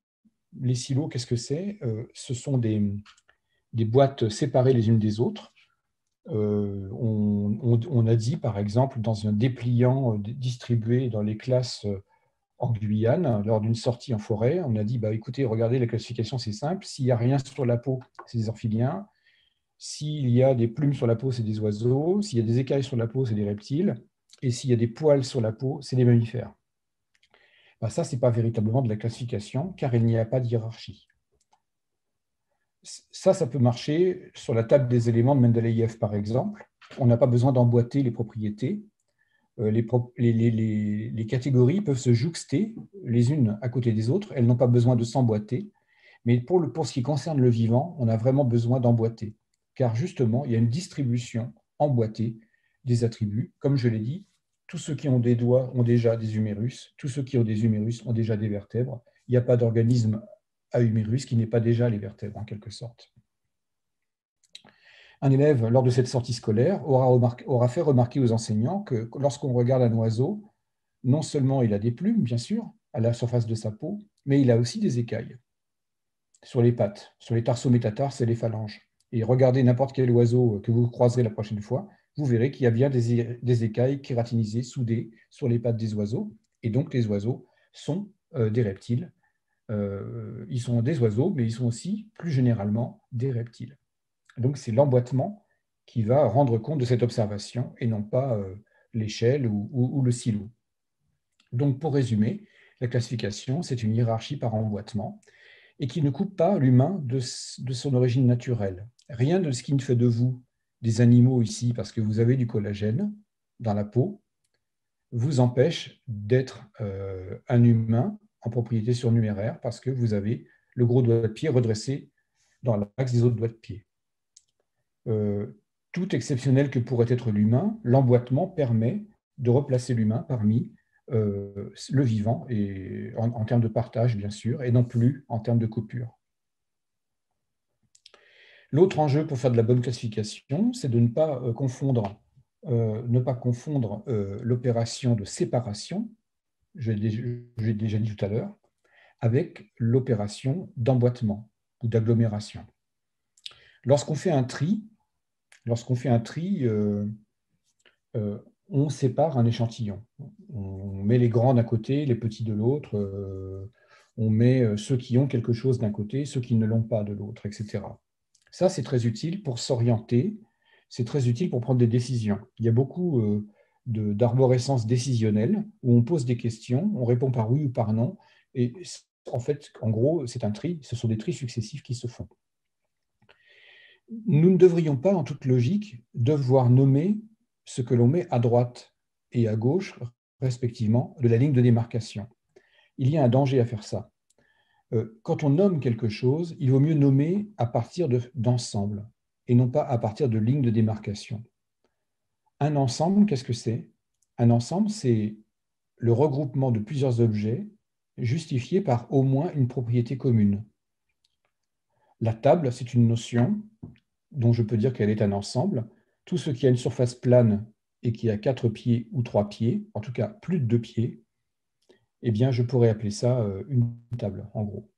Les silos, qu'est-ce que c'est? Ce sont des boîtes séparées les unes des autres. On a dit, par exemple, dans un dépliant distribué dans les classes en Guyane, lors d'une sortie en forêt, on a dit, écoutez, regardez, la classification, c'est simple. S'il n'y a rien sur la peau, c'est des amphibiens. S'il y a des plumes sur la peau, c'est des oiseaux. S'il y a des écailles sur la peau, c'est des reptiles. Et s'il y a des poils sur la peau, c'est des mammifères. Ça, ce n'est pas véritablement de la classification, car il n'y a pas de hiérarchie. Ça peut marcher sur la table des éléments de Mendeleïev, par exemple. On n'a pas besoin d'emboîter les propriétés. Les catégories peuvent se jouxter les unes à côté des autres. Elles n'ont pas besoin de s'emboîter. Mais pour ce qui concerne le vivant, on a vraiment besoin d'emboîter. Car justement, il y a une distribution emboîtée des attributs. Comme je l'ai dit, tous ceux qui ont des doigts ont déjà des humérus. Tous ceux qui ont des humérus ont déjà des vertèbres. Il n'y a pas d'organisme à humérus qui n'ait pas déjà les vertèbres, en quelque sorte. Un élève, lors de cette sortie scolaire, aura fait remarquer aux enseignants que lorsqu'on regarde un oiseau, non seulement il a des plumes, bien sûr, à la surface de sa peau, mais il a aussi des écailles sur les pattes, sur les tarsométatarses et les phalanges. Et regardez n'importe quel oiseau que vous croiserez la prochaine fois, vous verrez qu'il y a bien des écailles kératinisées, soudées sur les pattes des oiseaux. Et donc, les oiseaux sont des reptiles. Ils sont des oiseaux, mais ils sont aussi, plus généralement, des reptiles. Donc, c'est l'emboîtement qui va rendre compte de cette observation et non pas l'échelle ou le silo. Donc, pour résumer, La classification, c'est une hiérarchie par emboîtement et qui ne coupe pas l'humain de son origine naturelle. Rien de ce qui ne fait de vous des animaux ici, parce que vous avez du collagène dans la peau, vous empêche d'être un humain en propriété surnuméraire parce que vous avez le gros doigt de pied redressé dans l'axe des autres doigts de pied. Tout exceptionnel que pourrait être l'humain, l'emboîtement permet de replacer l'humain parmi le vivant, et en termes de partage, bien sûr, et non plus en termes de coupure. L'autre enjeu pour faire de la bonne classification, c'est de ne pas confondre, l'opération de séparation, j'ai déjà dit tout à l'heure, avec l'opération d'emboîtement ou d'agglomération. Lorsqu'on fait un tri, on sépare un échantillon. On met les grands d'un côté, les petits de l'autre, on met ceux qui ont quelque chose d'un côté, ceux qui ne l'ont pas de l'autre, etc. Ça, c'est très utile pour s'orienter, c'est très utile pour prendre des décisions. Il y a beaucoup d'arborescence décisionnelle où on pose des questions, on répond par oui ou par non, et en fait, en gros, c'est un tri, ce sont des tris successifs qui se font. Nous ne devrions pas, en toute logique, devoir nommer ce que l'on met à droite et à gauche, respectivement, de la ligne de démarcation. Il y a un danger à faire ça. Quand on nomme quelque chose, il vaut mieux nommer à partir d'ensemble et non pas à partir de lignes de démarcation. Un ensemble, qu'est-ce que c'est? Un ensemble, c'est le regroupement de plusieurs objets justifiés par au moins une propriété commune. La table, c'est une notion dont je peux dire qu'elle est un ensemble. Tout ce qui a une surface plane et qui a 4 pieds ou 3 pieds, en tout cas plus de 2 pieds, eh bien, je pourrais appeler ça une table, en gros.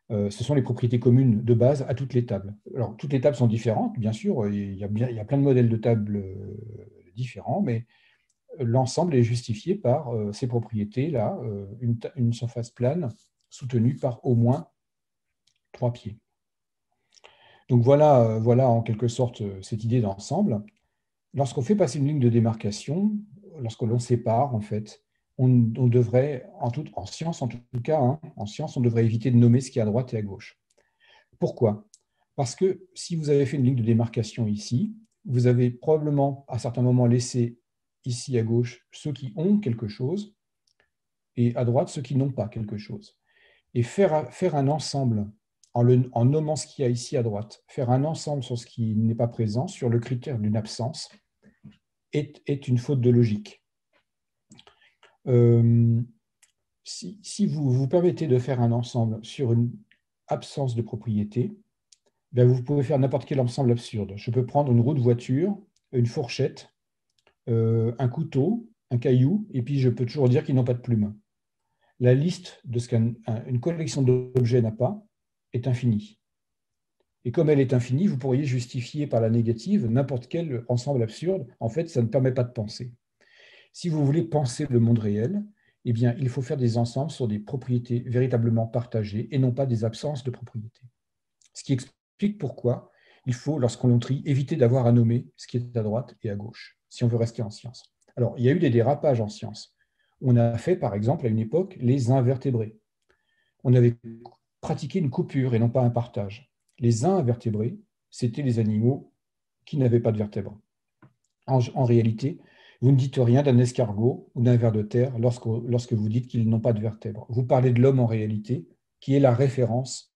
Ce sont les propriétés communes de base à toutes les tables. Alors, toutes les tables sont différentes, bien sûr, il y a plein de modèles de tables différents, mais l'ensemble est justifié par ces propriétés-là, une surface plane soutenue par au moins 3 pieds. Donc voilà, voilà en quelque sorte cette idée d'ensemble. Lorsqu'on fait passer une ligne de démarcation, lorsque l'on sépare, en fait, on devrait, en science en tout cas, en science, on devrait éviter de nommer ce qui est à droite et à gauche. Pourquoi? Parce que si vous avez fait une ligne de démarcation ici, vous avez probablement à certains moments laissé ici à gauche ceux qui ont quelque chose et à droite ceux qui n'ont pas quelque chose. Et faire un ensemble en nommant ce qu'il y a ici à droite, faire un ensemble sur ce qui n'est pas présent, sur le critère d'une absence, est une faute de logique. Si vous vous permettez de faire un ensemble sur une absence de propriété, ben vous pouvez faire n'importe quel ensemble absurde. Je peux prendre une roue de voiture, une fourchette, un couteau, un caillou, et puis je peux toujours dire qu'ils n'ont pas de plume. La liste de ce qu'une collection d'objets n'a pas est infinie. Et comme elle est infinie, vous pourriez justifier par la négative n'importe quel ensemble absurde. En fait, ça ne permet pas de penser. Si vous voulez penser le monde réel, eh bien, il faut faire des ensembles sur des propriétés véritablement partagées et non pas des absences de propriétés. Ce qui explique pourquoi il faut, lorsqu'on trie, éviter d'avoir à nommer ce qui est à droite et à gauche, si on veut rester en science. Alors, il y a eu des dérapages en science. On a fait, par exemple, à une époque, les invertébrés. On avait pratiqué une coupure et non pas un partage. Les invertébrés, c'était les animaux qui n'avaient pas de vertèbres. En réalité, vous ne dites rien d'un escargot ou d'un ver de terre lorsque vous dites qu'ils n'ont pas de vertèbres. Vous parlez de l'homme en réalité, qui est la référence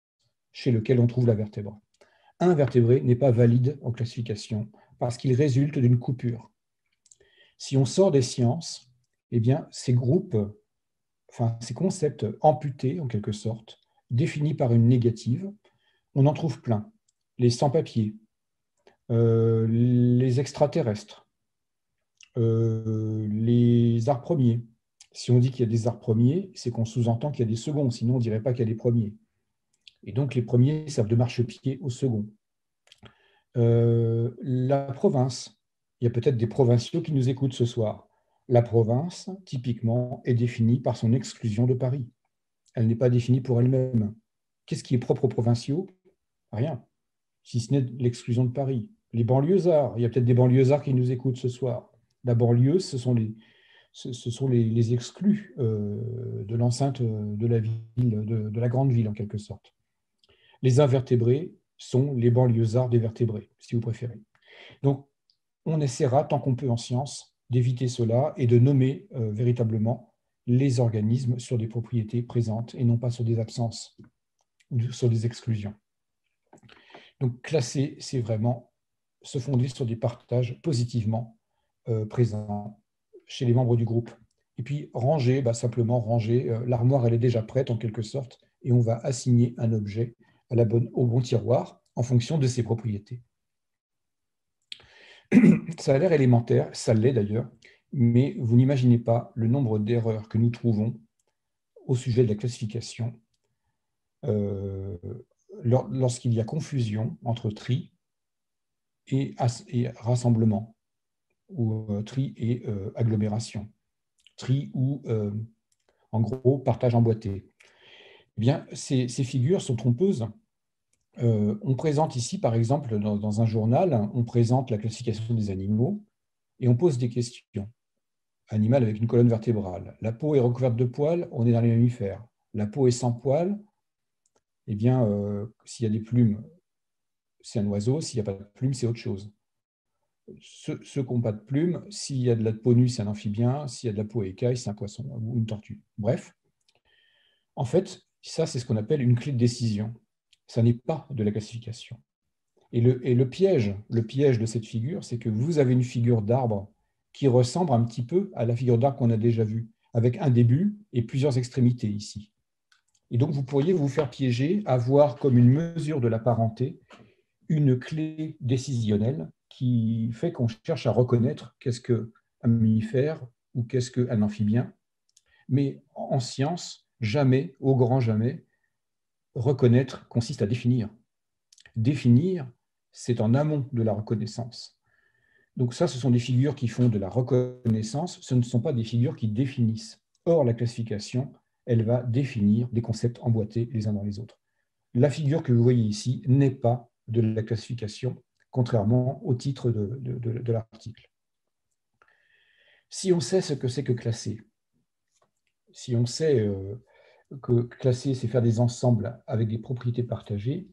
chez lequel on trouve la vertèbre. Un vertébré n'est pas valide en classification parce qu'il résulte d'une coupure. Si on sort des sciences, eh bien, ces groupes, enfin, ces concepts amputés en quelque sorte, définis par une négative, on en trouve plein. Les sans-papiers, les extraterrestres, les arts premiers. Si on dit qu'il y a des arts premiers, c'est qu'on sous-entend qu'il y a des seconds, sinon on ne dirait pas qu'il y a des premiers. Et donc les premiers servent de marchepied aux seconds. La province, il y a peut-être des provinciaux qui nous écoutent ce soir. La province, typiquement, est définie par son exclusion de Paris. Elle n'est pas définie pour elle-même. Qu'est-ce qui est propre aux provinciaux? Rien, si ce n'est l'exclusion de Paris. Les banlieusards, il y a peut-être des banlieusards qui nous écoutent ce soir. La banlieue, ce sont ce sont les exclus de l'enceinte de la ville, de la grande ville en quelque sorte. Les invertébrés sont les banlieusards des vertébrés, si vous préférez. Donc, on essaiera, tant qu'on peut en science, d'éviter cela et de nommer véritablement les organismes sur des propriétés présentes et non pas sur des absences ou sur des exclusions. Donc, classer, c'est vraiment se fonder sur des partages positivement présents chez les membres du groupe. Et puis, ranger, simplement ranger. L'armoire, elle est déjà prête en quelque sorte, et on va assigner un objet au bon tiroir en fonction de ses propriétés. Ça a l'air élémentaire, ça l'est d'ailleurs, mais vous n'imaginez pas le nombre d'erreurs que nous trouvons au sujet de la classification lorsqu'il y a confusion entre tri et rassemblement, ou tri et agglomération, tri ou, en gros, partage emboîté. Eh bien, ces figures sont trompeuses. On présente ici, par exemple, dans un journal, on présente la classification des animaux et on pose des questions. Animal avec une colonne vertébrale. La peau est recouverte de poils, on est dans les mammifères. La peau est sans poils, eh bien, s'il y a des plumes, c'est un oiseau, s'il n'y a pas de plumes, c'est autre chose. Ceux qui n'ont pas de plumes, s'il y a de la peau nue, c'est un amphibien, s'il y a de la peau écaille, c'est un poisson ou une tortue. Bref, en fait, ça, c'est ce qu'on appelle une clé de décision. Ça n'est pas de la classification. Et le piège de cette figure, c'est que vous avez une figure d'arbre qui ressemble un petit peu à la figure d'arbre qu'on a déjà vue, avec un début et plusieurs extrémités ici. Et donc, vous pourriez vous faire piéger à voir comme une mesure de la parenté une clé décisionnelle qui fait qu'on cherche à reconnaître qu'est-ce qu'un mammifère ou qu'est-ce qu'un amphibien. Mais en science, jamais, au grand jamais, reconnaître consiste à définir. Définir, c'est en amont de la reconnaissance. Donc ça, ce sont des figures qui font de la reconnaissance, ce ne sont pas des figures qui définissent. Or, la classification, elle va définir des concepts emboîtés les uns dans les autres. La figure que vous voyez ici n'est pas de la classification, contrairement au titre de l'article. Si on sait ce que c'est que classer, si on sait que classer, c'est faire des ensembles avec des propriétés partagées,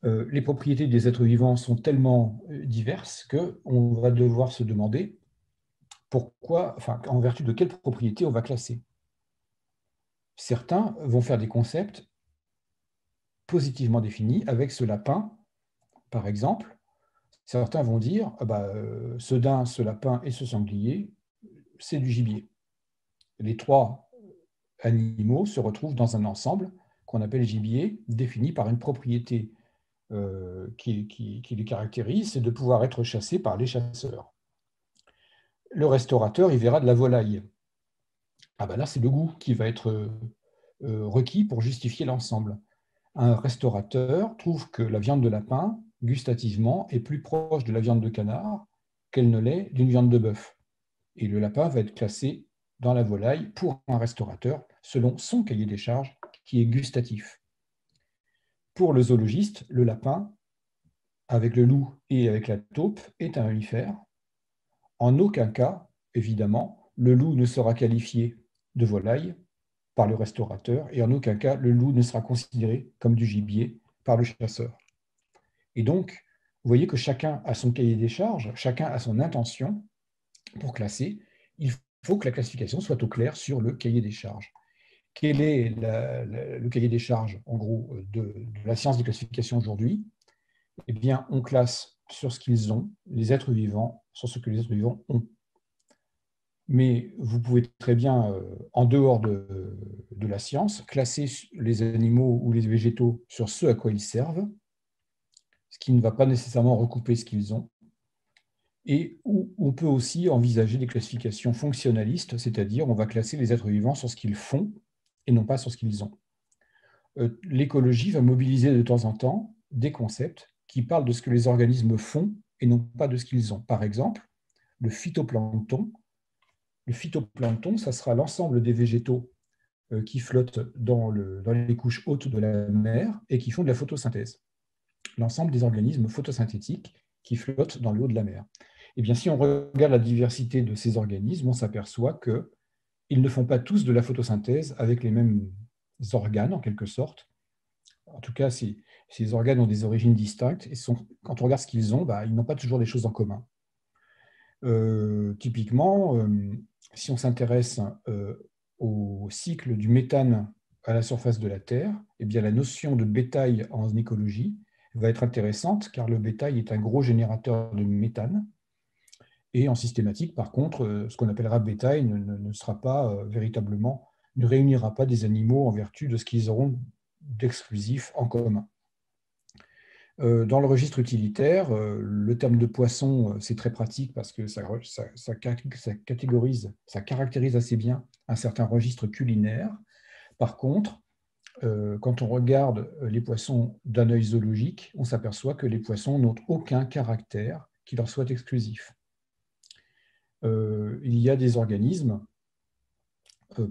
les propriétés des êtres vivants sont tellement diverses qu'on va devoir se demander pourquoi, en vertu de quelle propriété on va classer. Certains vont faire des concepts positivement définis avec ce lapin, par exemple. Certains vont dire ce daim, ce lapin et ce sanglier, c'est du gibier. Les trois animaux se retrouvent dans un ensemble qu'on appelle gibier, défini par une propriété qui les caractérise, c'est de pouvoir être chassés par les chasseurs. Le restaurateur, il verra de la volaille. Là, c'est le goût qui va être requis pour justifier l'ensemble. Un restaurateur trouve que la viande de lapin, gustativement, est plus proche de la viande de canard qu'elle ne l'est d'une viande de bœuf. Et le lapin va être classé dans la volaille pour un restaurateur selon son cahier des charges qui est gustatif. Pour le zoologiste, le lapin, avec le loup et avec la taupe, est un mammifère. En aucun cas, évidemment, le loup ne sera qualifié de volaille par le restaurateur et en aucun cas, le loup ne sera considéré comme du gibier par le chasseur. Et donc, vous voyez que chacun a son cahier des charges, chacun a son intention pour classer. Il faut que la classification soit au clair sur le cahier des charges. Quel est le cahier des charges, en gros, de la science des classifications aujourd'hui? Eh bien, on classe sur ce qu'ils ont, les êtres vivants, sur ce que les êtres vivants ont. Mais vous pouvez très bien, en dehors de la science, classer les animaux ou les végétaux sur ce à quoi ils servent, ce qui ne va pas nécessairement recouper ce qu'ils ont. Et où on peut aussi envisager des classifications fonctionnalistes, c'est-à-dire on va classer les êtres vivants sur ce qu'ils font et non pas sur ce qu'ils ont. L'écologie va mobiliser de temps en temps des concepts qui parlent de ce que les organismes font et non pas de ce qu'ils ont. Par exemple, le phytoplancton. Le phytoplancton, ça sera l'ensemble des végétaux qui flottent dans les couches hautes de la mer et qui font de la photosynthèse. L'ensemble des organismes photosynthétiques qui flottent dans le haut de la mer. Eh bien, si on regarde la diversité de ces organismes, on s'aperçoit qu'ils ne font pas tous de la photosynthèse avec les mêmes organes, en quelque sorte. En tout cas, ces organes ont des origines distinctes et quand on regarde ce qu'ils ont, ils n'ont pas toujours des choses en commun. Typiquement, si on s'intéresse au cycle du méthane à la surface de la Terre, eh bien, la notion de bétail en écologie va être intéressante car le bétail est un gros générateur de méthane. Et en systématique, par contre, ce qu'on appellera bétail ne sera pas véritablement, ne réunira pas des animaux en vertu de ce qu'ils auront d'exclusif en commun. Dans le registre utilitaire, le terme de poisson, c'est très pratique parce que ça caractérise assez bien un certain registre culinaire. Par contre, quand on regarde les poissons d'un œil zoologique, on s'aperçoit que les poissons n'ont aucun caractère qui leur soit exclusif. Il y a des organismes,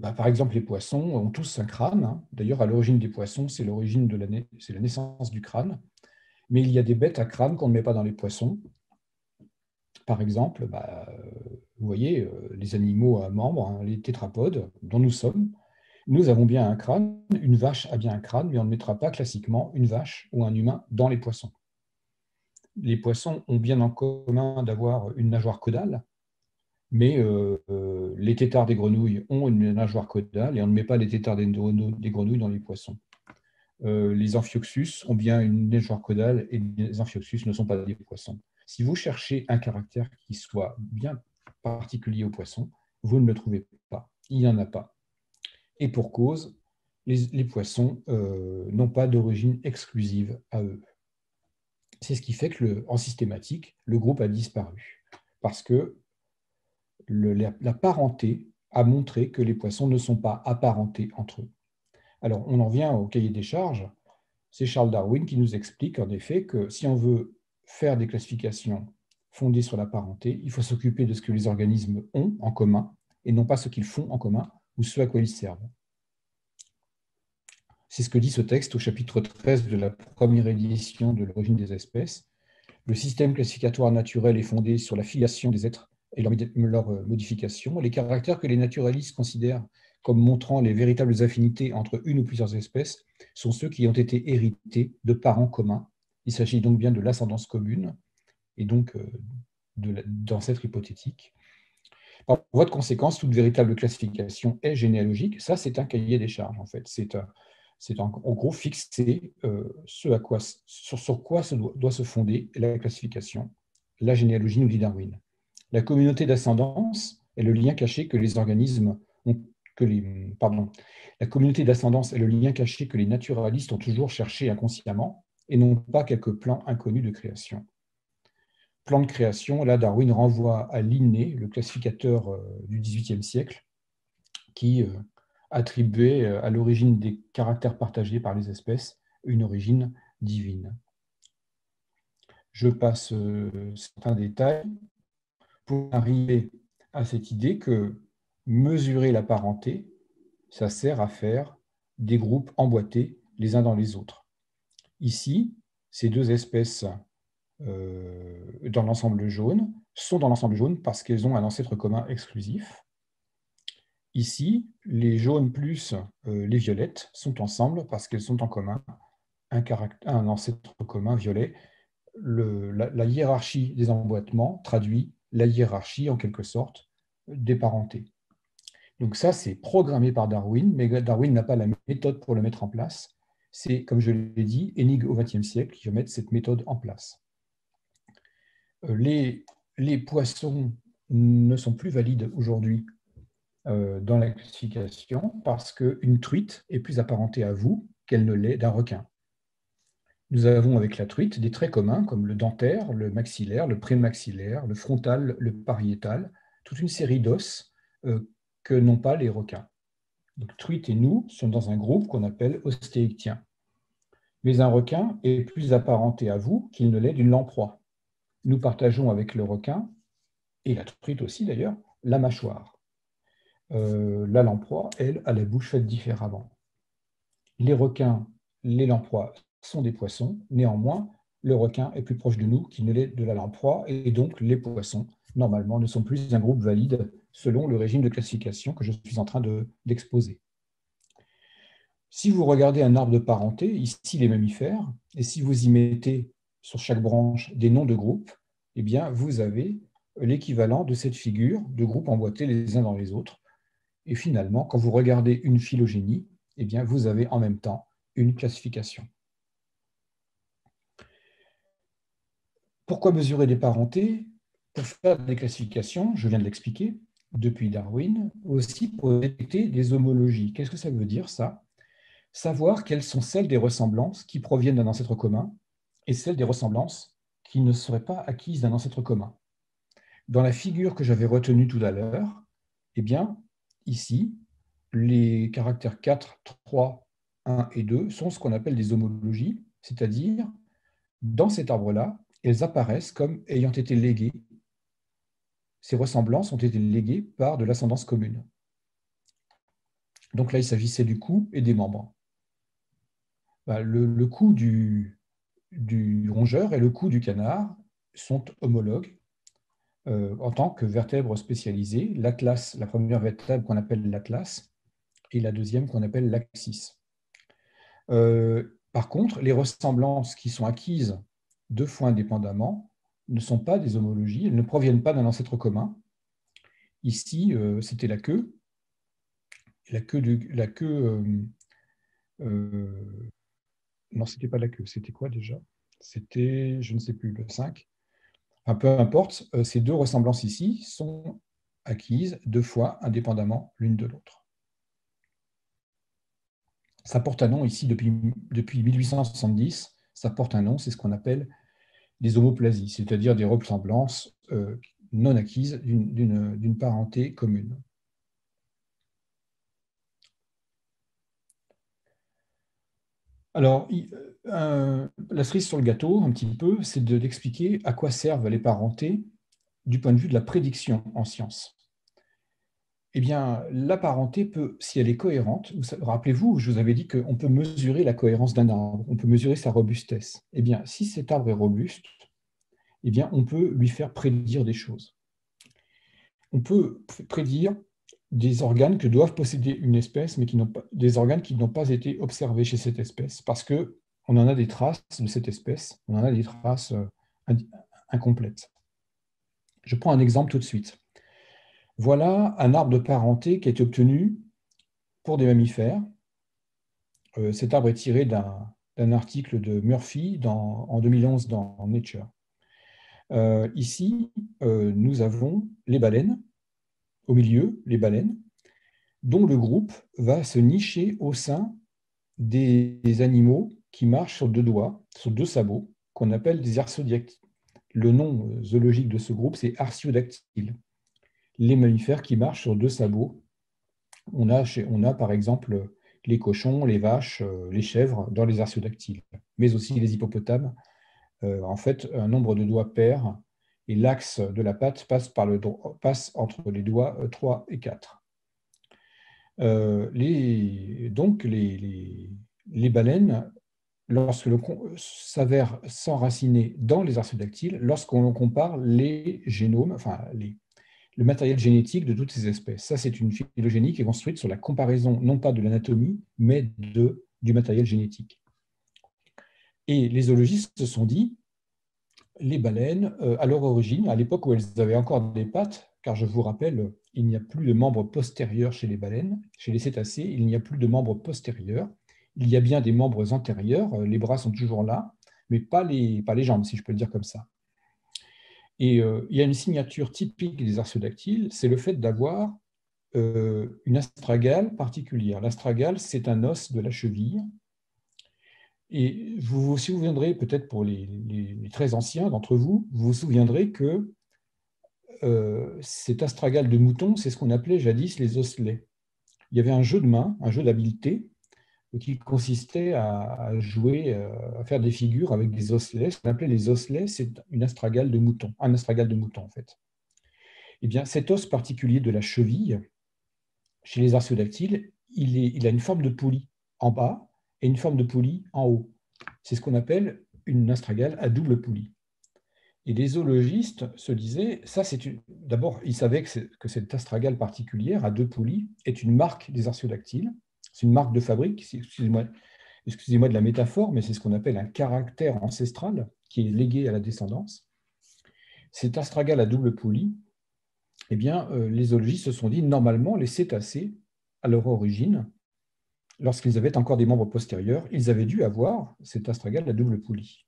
par exemple les poissons ont tous un crâne, hein. D'ailleurs, à l'origine des poissons, c'est la naissance du crâne. Mais il y a des bêtes à crâne qu'on ne met pas dans les poissons. Par exemple, vous voyez, les animaux à membres, hein, les tétrapodes, dont nous sommes, nous avons bien un crâne, une vache a bien un crâne, mais on ne mettra pas classiquement une vache ou un humain dans les poissons. Les poissons ont bien en commun d'avoir une nageoire caudale, mais les têtards des grenouilles ont une nageoire caudale et on ne met pas les têtards des grenouilles dans les poissons. Les amphioxus ont bien une nageoire caudale et les amphioxus ne sont pas des poissons. Si vous cherchez un caractère qui soit bien particulier aux poissons, vous ne le trouvez pas. Il n'y en a pas. Et pour cause, les poissons n'ont pas d'origine exclusive à eux. C'est ce qui fait qu'en systématique, le groupe a disparu. Parce que la parenté a montré que les poissons ne sont pas apparentés entre eux. Alors, on en vient au cahier des charges. C'est Charles Darwin qui nous explique en effet que si on veut faire des classifications fondées sur la parenté, il faut s'occuper de ce que les organismes ont en commun et non pas ce qu'ils font en commun ou ce à quoi ils servent. C'est ce que dit ce texte au chapitre 13 de la première édition de l'origine des espèces. Le système classificatoire naturel est fondé sur la filiation des êtres et leur modification. Les caractères que les naturalistes considèrent comme montrant les véritables affinités entre une ou plusieurs espèces sont ceux qui ont été hérités de parents communs. Il s'agit donc bien de l'ascendance commune et donc d'ancêtres hypothétiques. Par voie de conséquence, toute véritable classification est généalogique. Ça, c'est un cahier des charges, en fait. C'est en gros fixer sur quoi doit se fonder la classification. La généalogie, nous dit Darwin. La communauté d'ascendance est le lien caché que les organismes ont, la communauté d'ascendance est le lien caché que les naturalistes ont toujours cherché inconsciemment et non pas quelques plans inconnus de création. Plan de création, là, Darwin renvoie à Linné, le classificateur du XVIIIe siècle, qui attribuait à l'origine des caractères partagés par les espèces une origine divine. Je passe certains détails pour arriver à cette idée que mesurer la parenté, ça sert à faire des groupes emboîtés les uns dans les autres. Ici, ces deux espèces dans l'ensemble jaune sont dans l'ensemble jaune parce qu'elles ont un ancêtre commun exclusif. Ici, les jaunes plus les violettes sont ensemble parce qu'elles ont en commun un ancêtre commun violet. La hiérarchie des emboîtements traduit la hiérarchie, en quelque sorte, des parentés. Donc ça, c'est programmé par Darwin, mais Darwin n'a pas la méthode pour le mettre en place. C'est, comme je l'ai dit, Hennig au XXe siècle qui va mettre cette méthode en place. Les poissons ne sont plus valides aujourd'hui dans la classification parce qu'une truite est plus apparentée à vous qu'elle ne l'est d'un requin. Nous avons avec la truite des traits communs comme le dentaire, le maxillaire, le prémaxillaire, le frontal, le pariétal, toute une série d'os que n'ont pas les requins. Donc, truite et nous sommes dans un groupe qu'on appelle ostéichtien. Mais un requin est plus apparenté à vous qu'il ne l'est d'une lamproie. Nous partageons avec le requin, et la truite aussi d'ailleurs, la mâchoire. La lamproie, elle, a la bouche faite différemment. Les requins, les lamproies sont des poissons. Néanmoins, le requin est plus proche de nous qu'il ne l'est de la lamproie, et donc les poissons normalement, ne sont plus un groupe valide selon le régime de classification que je suis en train d'exposer. Si vous regardez un arbre de parenté, ici les mammifères, et si vous y mettez sur chaque branche des noms de groupes, eh bien, vous avez l'équivalent de cette figure de groupes emboîtés les uns dans les autres. Et finalement, quand vous regardez une phylogénie, eh bien, vous avez en même temps une classification. Pourquoi mesurer des parentés? Pour faire des classifications, je viens de l'expliquer, depuis Darwin, aussi pour détecter des homologies. Qu'est-ce que ça veut dire, ça? Savoir quelles sont celles des ressemblances qui proviennent d'un ancêtre commun et celles des ressemblances qui ne seraient pas acquises d'un ancêtre commun. Dans la figure que j'avais retenue tout à l'heure, eh bien, ici, les caractères 4, 3, 1 et 2 sont ce qu'on appelle des homologies, c'est-à-dire, dans cet arbre-là, elles apparaissent comme ayant été léguées. Ces ressemblances ont été léguées par de l'ascendance commune. Donc là, il s'agissait du cou et des membres. Le cou du rongeur et le cou du canard sont homologues en tant que vertèbres spécialisées. L'atlas, la première vertèbre qu'on appelle l'atlas, et la deuxième qu'on appelle l'axis. Par contre, les ressemblances qui sont acquises deux fois indépendamment ne sont pas des homologies, elles ne proviennent pas d'un ancêtre commun. Ici, c'était la queue. Non, ce n'était pas la queue, c'était quoi déjà? C'était, je ne sais plus, le 5. Enfin, peu importe, ces deux ressemblances ici sont acquises deux fois indépendamment l'une de l'autre. Ça porte un nom ici depuis 1870, ça porte un nom, c'est ce qu'on appelle des homoplasies, c'est-à-dire des ressemblances non acquises d'une parenté commune. Alors, la cerise sur le gâteau, un petit peu, c'est d'expliquer à quoi servent les parentés du point de vue de la prédiction en science. Eh bien, la parenté peut, si elle est cohérente, rappelez-vous, je vous avais dit qu'on peut mesurer la cohérence d'un arbre, on peut mesurer sa robustesse. Eh bien, si cet arbre est robuste, eh bien, on peut lui faire prédire des choses. On peut prédire des organes que doivent posséder une espèce, mais des organes qui n'ont pas été observés chez cette espèce, parce qu'on en a des traces de cette espèce, on en a des traces incomplètes. Je prends un exemple tout de suite. Voilà un arbre de parenté qui a été obtenu pour des mammifères. Cet arbre est tiré d'un article de Murphy en 2011 dans Nature. Ici, nous avons les baleines, au milieu, les baleines, dont le groupe va se nicher au sein des animaux qui marchent sur deux doigts, sur deux sabots, qu'on appelle des artiodactyles. Le nom zoologique de ce groupe, c'est artiodactyle. Les mammifères qui marchent sur deux sabots. On a par exemple les cochons, les vaches, les chèvres dans les artiodactyles, mais aussi les hippopotames. En fait, un nombre de doigts pair et l'axe de la patte passe entre les doigts 3 et 4. Donc, les baleines, lorsque s'avèrent s'enraciner dans les artiodactyles, lorsqu'on compare les génomes, enfin le matériel génétique de toutes ces espèces. Ça, c'est une phylogénie qui est construite sur la comparaison, non pas de l'anatomie, mais du matériel génétique. Et les zoologistes se sont dit, les baleines, à leur origine, à l'époque où elles avaient encore des pattes, car je vous rappelle, il n'y a plus de membres postérieurs chez les baleines, chez les cétacés, il n'y a plus de membres postérieurs. Il y a bien des membres antérieurs, les bras sont toujours là, mais pas les jambes, si je peux le dire comme ça. Et il y a une signature typique des artiodactyles, c'est le fait d'avoir une astragale particulière. L'astragale, c'est un os de la cheville. Et vous vous souviendrez, peut-être pour les très anciens d'entre vous, vous vous souviendrez que cet astragale de mouton, c'est ce qu'on appelait jadis les osselets. Il y avait un jeu de main, un jeu d'habileté, qui consistait à jouer, à faire des figures avec des osselets. Ce qu'on appelait les osselets, c'est une astragale de mouton, un astragale de mouton en fait. Eh bien, cet os particulier de la cheville, chez les artiodactyles, il a une forme de poulie en bas et une forme de poulie en haut. C'est ce qu'on appelle une astragale à double poulie. Et les zoologistes se disaient, d'abord, ils savaient que cette astragale particulière à 2 poulies est une marque des artiodactyles. C'est une marque de fabrique, excusez-moi de la métaphore, mais c'est ce qu'on appelle un caractère ancestral qui est légué à la descendance. Cette astragale à double poulie, eh bien, les zoologistes se sont dit, normalement, les cétacés, à leur origine, lorsqu'ils avaient encore des membres postérieurs, ils avaient dû avoir cette astragale à double poulie.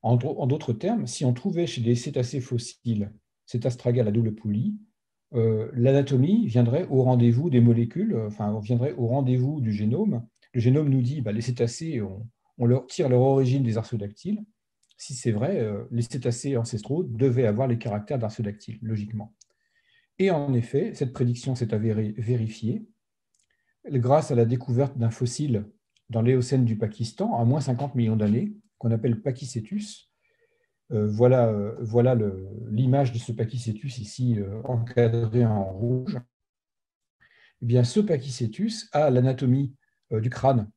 En d'autres termes, si on trouvait chez des cétacés fossiles cette astragale à double poulie, l'anatomie viendrait au rendez-vous des molécules, enfin, viendrait au rendez-vous du génome. Le génome nous dit les cétacés, on tire leur origine des artiodactyles. Si c'est vrai, les cétacés ancestraux devaient avoir les caractères d'artiodactyles, logiquement. Et en effet, cette prédiction s'est avérée vérifiée grâce à la découverte d'un fossile dans l'Éocène du Pakistan, à moins 50 millions d'années, qu'on appelle Pachycetus. Voilà l'image de ce Pachycetus ici encadré en rouge. Eh bien, ce Pachycetus a l'anatomie du crâne,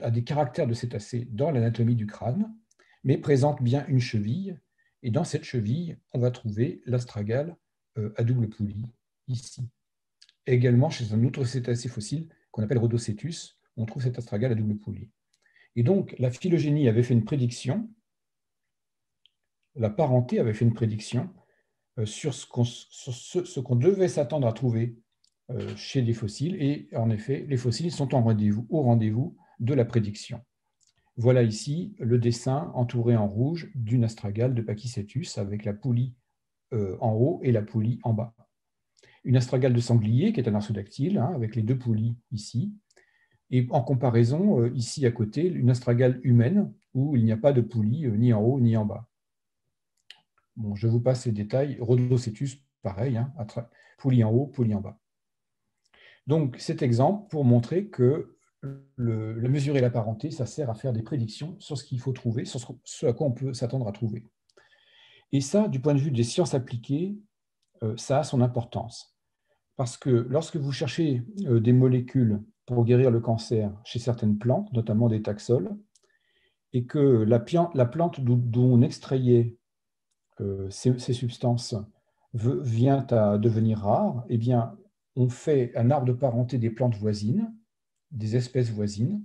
a des caractères de cétacé dans l'anatomie du crâne, mais présente bien une cheville. Et dans cette cheville, on va trouver l'astragale à double poulie, ici. Et également, chez un autre cétacé fossile qu'on appelle Rhodocetus, on trouve cette astragale à double poulie. Et donc, la phylogénie avait fait une prédiction, la parenté avait fait une prédiction sur ce qu'on devait s'attendre à trouver chez les fossiles. Et en effet, les fossiles sont au rendez-vous de la prédiction. Voilà ici le dessin entouré en rouge d'une astragale de Pachycetus avec la poulie en haut et la poulie en bas. Une astragale de sanglier qui est un artiodactyle, avec les 2 poulies ici. Et en comparaison, ici à côté, une astragale humaine où il n'y a pas de poulie ni en haut ni en bas. Bon, je vous passe les détails. Rhodocetus, pareil, poulie en haut, poulie en bas. Donc, cet exemple pour montrer que la mesure et la parenté, ça sert à faire des prédictions sur ce qu'il faut trouver, sur ce à quoi on peut s'attendre à trouver. Et ça, du point de vue des sciences appliquées, ça a son importance. Parce que lorsque vous cherchez des molécules pour guérir le cancer chez certaines plantes, notamment des taxols, et que la plante d'où on extrayait ces substances vient à devenir rare, eh bien, on fait un arbre de parenté des plantes voisines, des espèces voisines,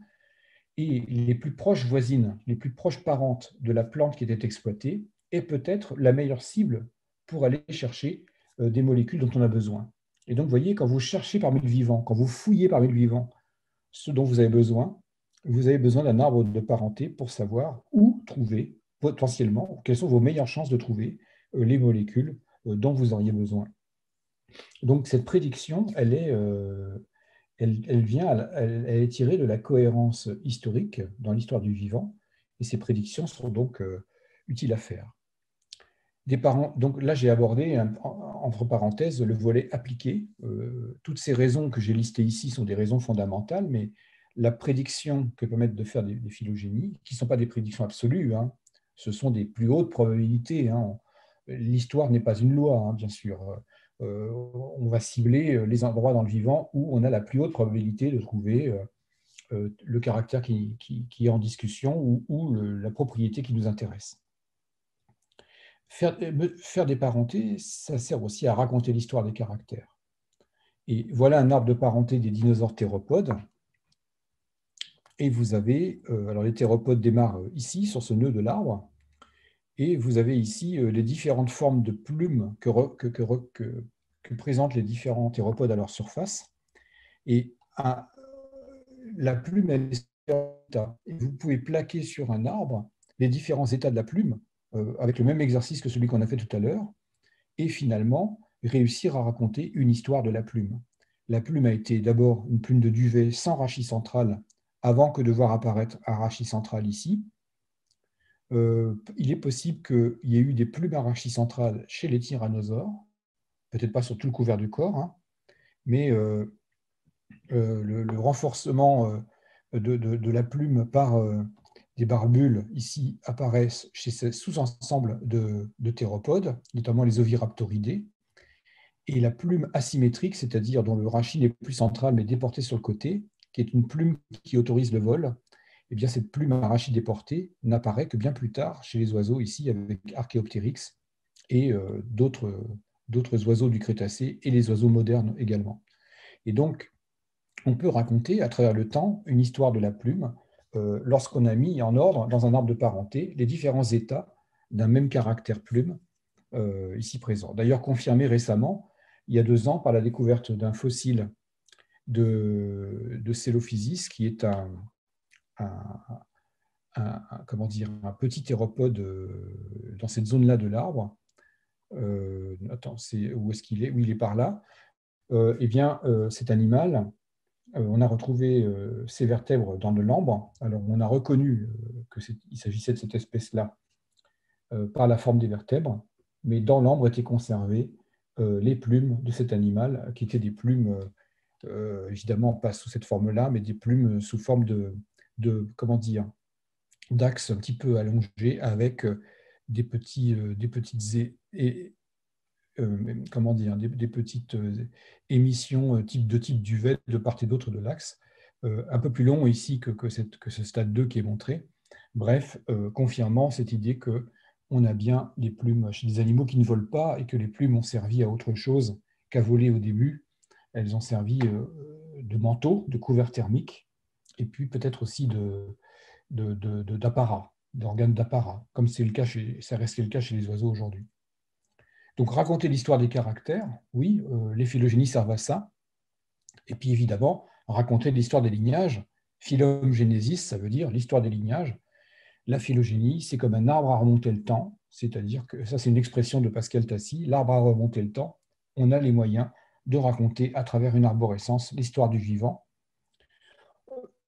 et les plus proches voisines, les plus proches parentes de la plante qui était exploitée, est peut-être la meilleure cible pour aller chercher des molécules dont on a besoin. Et donc, vous voyez, quand vous cherchez parmi le vivant, quand vous fouillez parmi le vivant ce dont vous avez besoin d'un arbre de parenté pour savoir où trouver potentiellement, quelles sont vos meilleures chances de trouver les molécules dont vous auriez besoin. Donc, cette prédiction, elle est tirée de la cohérence historique dans l'histoire du vivant, et ces prédictions sont donc utiles à faire. Donc là, j'ai abordé, entre parenthèses, le volet appliqué. Toutes ces raisons que j'ai listées ici sont des raisons fondamentales, mais la prédiction que permettent de faire des phylogénies, qui ne sont pas des prédictions absolues, ce sont des plus hautes probabilités. L'histoire n'est pas une loi, bien sûr. On va cibler les endroits dans le vivant où on a la plus haute probabilité de trouver le caractère qui est en discussion ou la propriété qui nous intéresse. Faire des parentés, ça sert aussi à raconter l'histoire des caractères. Et voilà un arbre de parenté des dinosaures théropodes. Et vous avez, alors les théropodes démarrent ici, sur ce nœud de l'arbre, et vous avez ici les différentes formes de plumes que présentent les différents théropodes à leur surface. Et la plume, elle est et vous pouvez plaquer sur un arbre les différents états de la plume, avec le même exercice que celui qu'on a fait tout à l'heure, et finalement réussir à raconter une histoire de la plume. La plume a été d'abord une plume de duvet sans rachis central, avant que de voir apparaître un rachis central ici. Il est possible qu'il y ait eu des plumes à rachis central chez les tyrannosaures, peut-être pas sur tout le couvert du corps, mais le renforcement de la plume par des barbules ici apparaissent chez ces sous-ensembles de théropodes, notamment les oviraptoridés. Et la plume asymétrique, c'est-à-dire dont le rachis n'est plus central mais déporté sur le côté, qui est une plume qui autorise le vol, eh bien, cette plume arachidéportée n'apparaît que bien plus tard chez les oiseaux, ici avec Archaeopteryx et d'autres oiseaux du Crétacé et les oiseaux modernes également. Et donc, on peut raconter à travers le temps une histoire de la plume lorsqu'on a mis en ordre dans un arbre de parenté les différents états d'un même caractère plume ici présent. D'ailleurs, confirmé récemment, il y a 2 ans, par la découverte d'un fossile de Célophysis, qui est comment dire, un petit théropode dans cette zone-là de l'arbre. Attends, où est-ce qu'il est? Oui, il est par là. Eh bien, cet animal, on a retrouvé ces vertèbres dans de l'ambre. Alors, on a reconnu qu'il s'agissait de cette espèce-là par la forme des vertèbres, mais dans l'ambre étaient conservées les plumes de cet animal, qui étaient des plumes, évidemment pas sous cette forme-là, mais des plumes sous forme comment dire, d'axes un petit peu allongés avec des petites comment dire, des petites émissions de type duvet de part et d'autre de l'axe, un peu plus long ici que ce stade 2 qui est montré. Bref, confirmant cette idée qu'on a bien des plumes chez des animaux qui ne volent pas et que les plumes ont servi à autre chose qu'à voler au début. Elles ont servi de manteau, de couvert thermique, et puis peut-être aussi d'apparat, d'organes d'apparat, comme ça restait le cas chez les oiseaux aujourd'hui. Donc, raconter l'histoire des caractères, oui, les phylogénies servent à ça. Et puis, évidemment, raconter l'histoire des lignages. Phylogénésis, ça veut dire l'histoire des lignages. La phylogénie, c'est comme un arbre à remonter le temps, c'est-à-dire que, ça c'est une expression de Pascal Tassi, l'arbre à remonter le temps, on a les moyens de raconter à travers une arborescence l'histoire du vivant.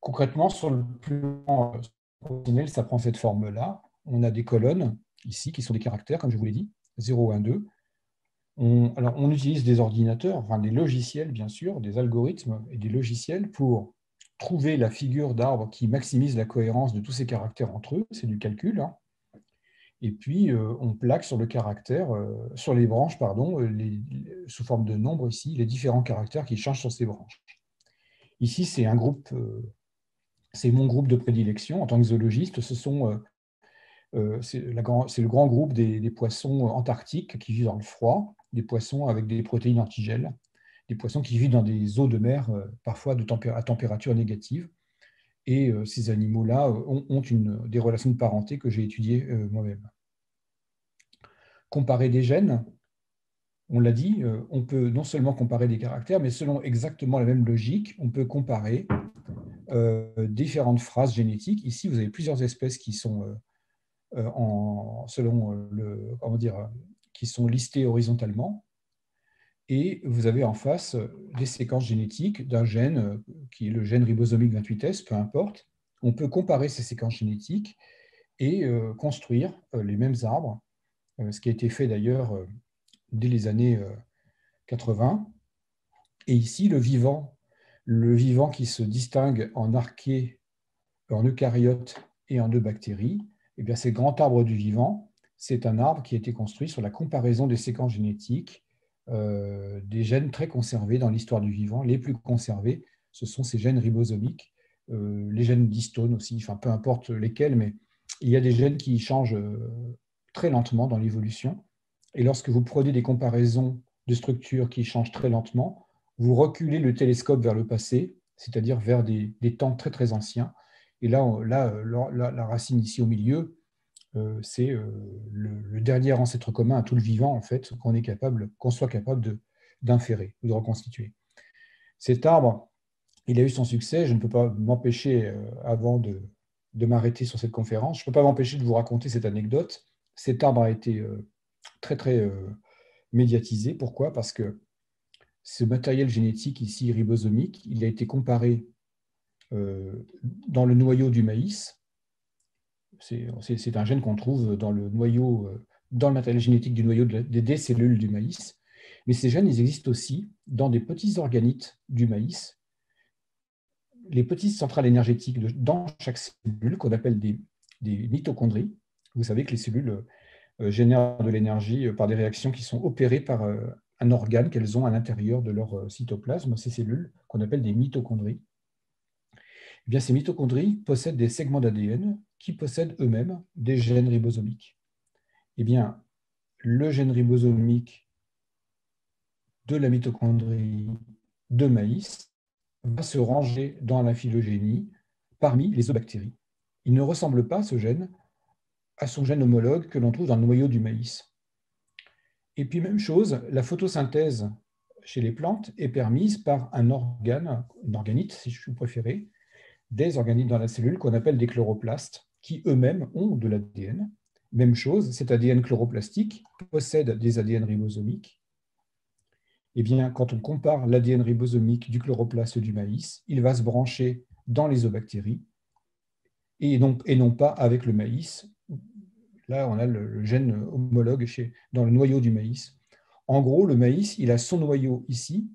Concrètement, sur le plan professionnel, ça prend cette forme-là. On a des colonnes, ici, qui sont des caractères, comme je vous l'ai dit, 0, 1, 2. On utilise des ordinateurs, enfin des logiciels bien sûr, des algorithmes et des logiciels pour trouver la figure d'arbre qui maximise la cohérence de tous ces caractères entre eux, c'est du calcul. Hein. Et puis on plaque sur le caractère, sur les branches, pardon, sous forme de nombre ici, les différents caractères qui changent sur ces branches. Ici, c'est un groupe, c'est mon groupe de prédilection en tant que zoologiste. C'est le grand groupe des poissons antarctiques qui vivent dans le froid, des poissons avec des protéines antigel, des poissons qui vivent dans des eaux de mer, parfois à température négative. Et ces animaux-là ont des relations de parenté que j'ai étudiées moi-même. Comparer des gènes, on l'a dit, on peut non seulement comparer des caractères, mais selon exactement la même logique, on peut comparer différentes phrases génétiques. Ici, vous avez plusieurs espèces qui sont qui sont listées horizontalement, et vous avez en face des séquences génétiques d'un gène qui est le gène ribosomique 28S, peu importe. On peut comparer ces séquences génétiques et construire les mêmes arbres, ce qui a été fait d'ailleurs dès les années 80. Et ici, le vivant qui se distingue en archée, en eucaryote et en eubactéries, eh bien, c'est le grand arbre du vivant. C'est un arbre qui a été construit sur la comparaison des séquences génétiques des gènes très conservés dans l'histoire du vivant. Les plus conservés, ce sont ces gènes ribosomiques, les gènes d'histone aussi, enfin peu importe lesquels, mais il y a des gènes qui changent très lentement dans l'évolution. Et lorsque vous prenez des comparaisons de structures qui changent très lentement, vous reculez le télescope vers le passé, c'est-à-dire vers des temps très très anciens. Et là, la racine ici au milieu, c'est le dernier ancêtre commun à tout le vivant, en fait, qu'on soit capable d'inférer ou de reconstituer. Cet arbre, il a eu son succès. Je ne peux pas m'empêcher, avant de m'arrêter sur cette conférence, je ne peux pas m'empêcher de vous raconter cette anecdote. Cet arbre a été très, très médiatisé. Pourquoi? Parce que ce matériel génétique ici, ribosomique, il a été comparé dans le noyau du maïs. C'est un gène qu'on trouve dans le noyau, dans le matériel génétique du noyau des cellules du maïs. Mais ces gènes, ils existent aussi dans des petits organites du maïs, les petites centrales énergétiques dans chaque cellule, qu'on appelle des mitochondries. Vous savez que les cellules génèrent de l'énergie par des réactions qui sont opérées par un organe qu'elles ont à l'intérieur de leur cytoplasme, ces cellules qu'on appelle des mitochondries. Eh bien, ces mitochondries possèdent des segments d'ADN qui possèdent eux-mêmes des gènes ribosomiques. Eh bien, le gène ribosomique de la mitochondrie de maïs va se ranger dans la phylogénie parmi les eubactéries. Il ne ressemble pas, ce gène, à son gène homologue que l'on trouve dans le noyau du maïs. Et puis, même chose, la photosynthèse chez les plantes est permise par un organe, une organite, si je préférez, des organites dans la cellule qu'on appelle des chloroplastes, qui eux-mêmes ont de l'ADN. Même chose, cet ADN chloroplastique possède des ADN ribosomiques. Eh bien, quand on compare l'ADN ribosomique du chloroplaste du maïs, il va se brancher dans les eubactéries et non pas avec le maïs. Là, on a le gène homologue dans le noyau du maïs. En gros, le maïs, il a son noyau ici,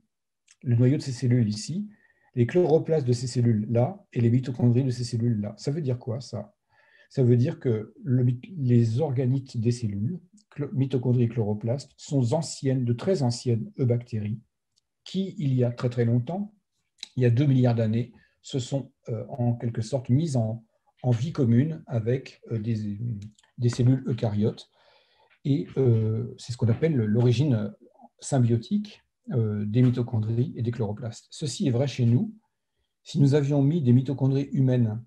le noyau de ses cellules ici, les chloroplastes de ces cellules là et les mitochondries de ces cellules là. Ça veut dire quoi, ça? Ça veut dire que les organites des cellules, mitochondries et chloroplastes, sont de très anciennes eubactéries qui, il y a très très longtemps, il y a 2 milliards d'années, se sont en quelque sorte mises en vie commune avec des cellules eucaryotes. Et c'est ce qu'on appelle l'origine symbiotique des mitochondries et des chloroplastes. Ceci est vrai chez nous. Si nous avions mis des mitochondries humaines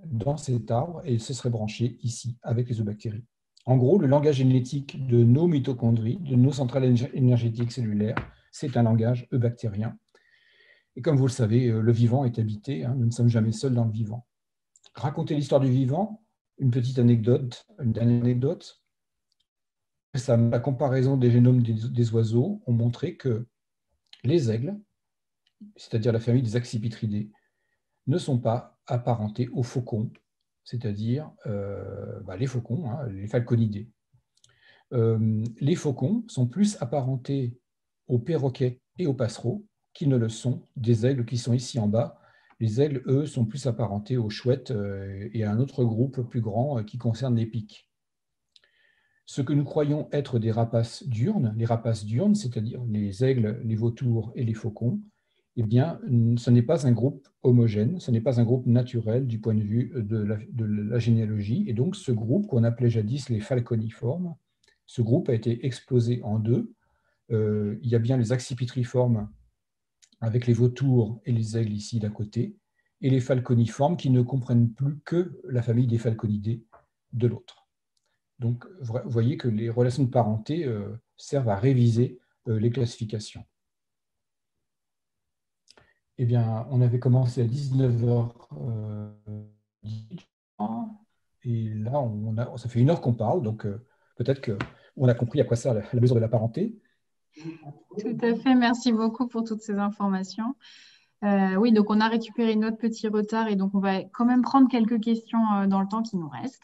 dans cet arbre, elles se seraient branchées ici avec les eubactéries. En gros, le langage génétique de nos mitochondries, de nos centrales énergétiques cellulaires, c'est un langage eubactérien. Et comme vous le savez, le vivant est habité, hein, nous ne sommes jamais seuls dans le vivant. Raconter l'histoire du vivant, une petite anecdote, une dernière anecdote. La comparaison des génomes des oiseaux ont montré que les aigles, c'est-à-dire la famille des accipitridés, ne sont pas apparentés aux faucons, c'est-à-dire les faucons, hein, les falconidés. Les faucons sont plus apparentés aux perroquets et aux passereaux qui ne le sont des aigles qui sont ici en bas. Les aigles, eux, sont plus apparentés aux chouettes et à un autre groupe plus grand qui concerne les pics. Ce que nous croyons être des rapaces diurnes, les rapaces diurnes, c'est-à-dire les aigles, les vautours et les faucons, eh bien, ce n'est pas un groupe homogène, ce n'est pas un groupe naturel du point de vue de la généalogie. Et donc, ce groupe qu'on appelait jadis les falconiformes, ce groupe a été explosé en deux. Il y a bien les accipitriformes avec les vautours et les aigles ici d'à côté, et les falconiformes qui ne comprennent plus que la famille des falconidés de l'autre. Donc, vous voyez que les relations de parenté servent à réviser les classifications. Eh bien, on avait commencé à 19h10, et là, ça fait 1 heure qu'on parle, donc peut-être qu'on a compris à quoi sert la mesure de la parenté. Tout à fait, merci beaucoup pour toutes ces informations. Oui, donc on a récupéré notre petit retard et donc on va quand même prendre quelques questions dans le temps qui nous reste.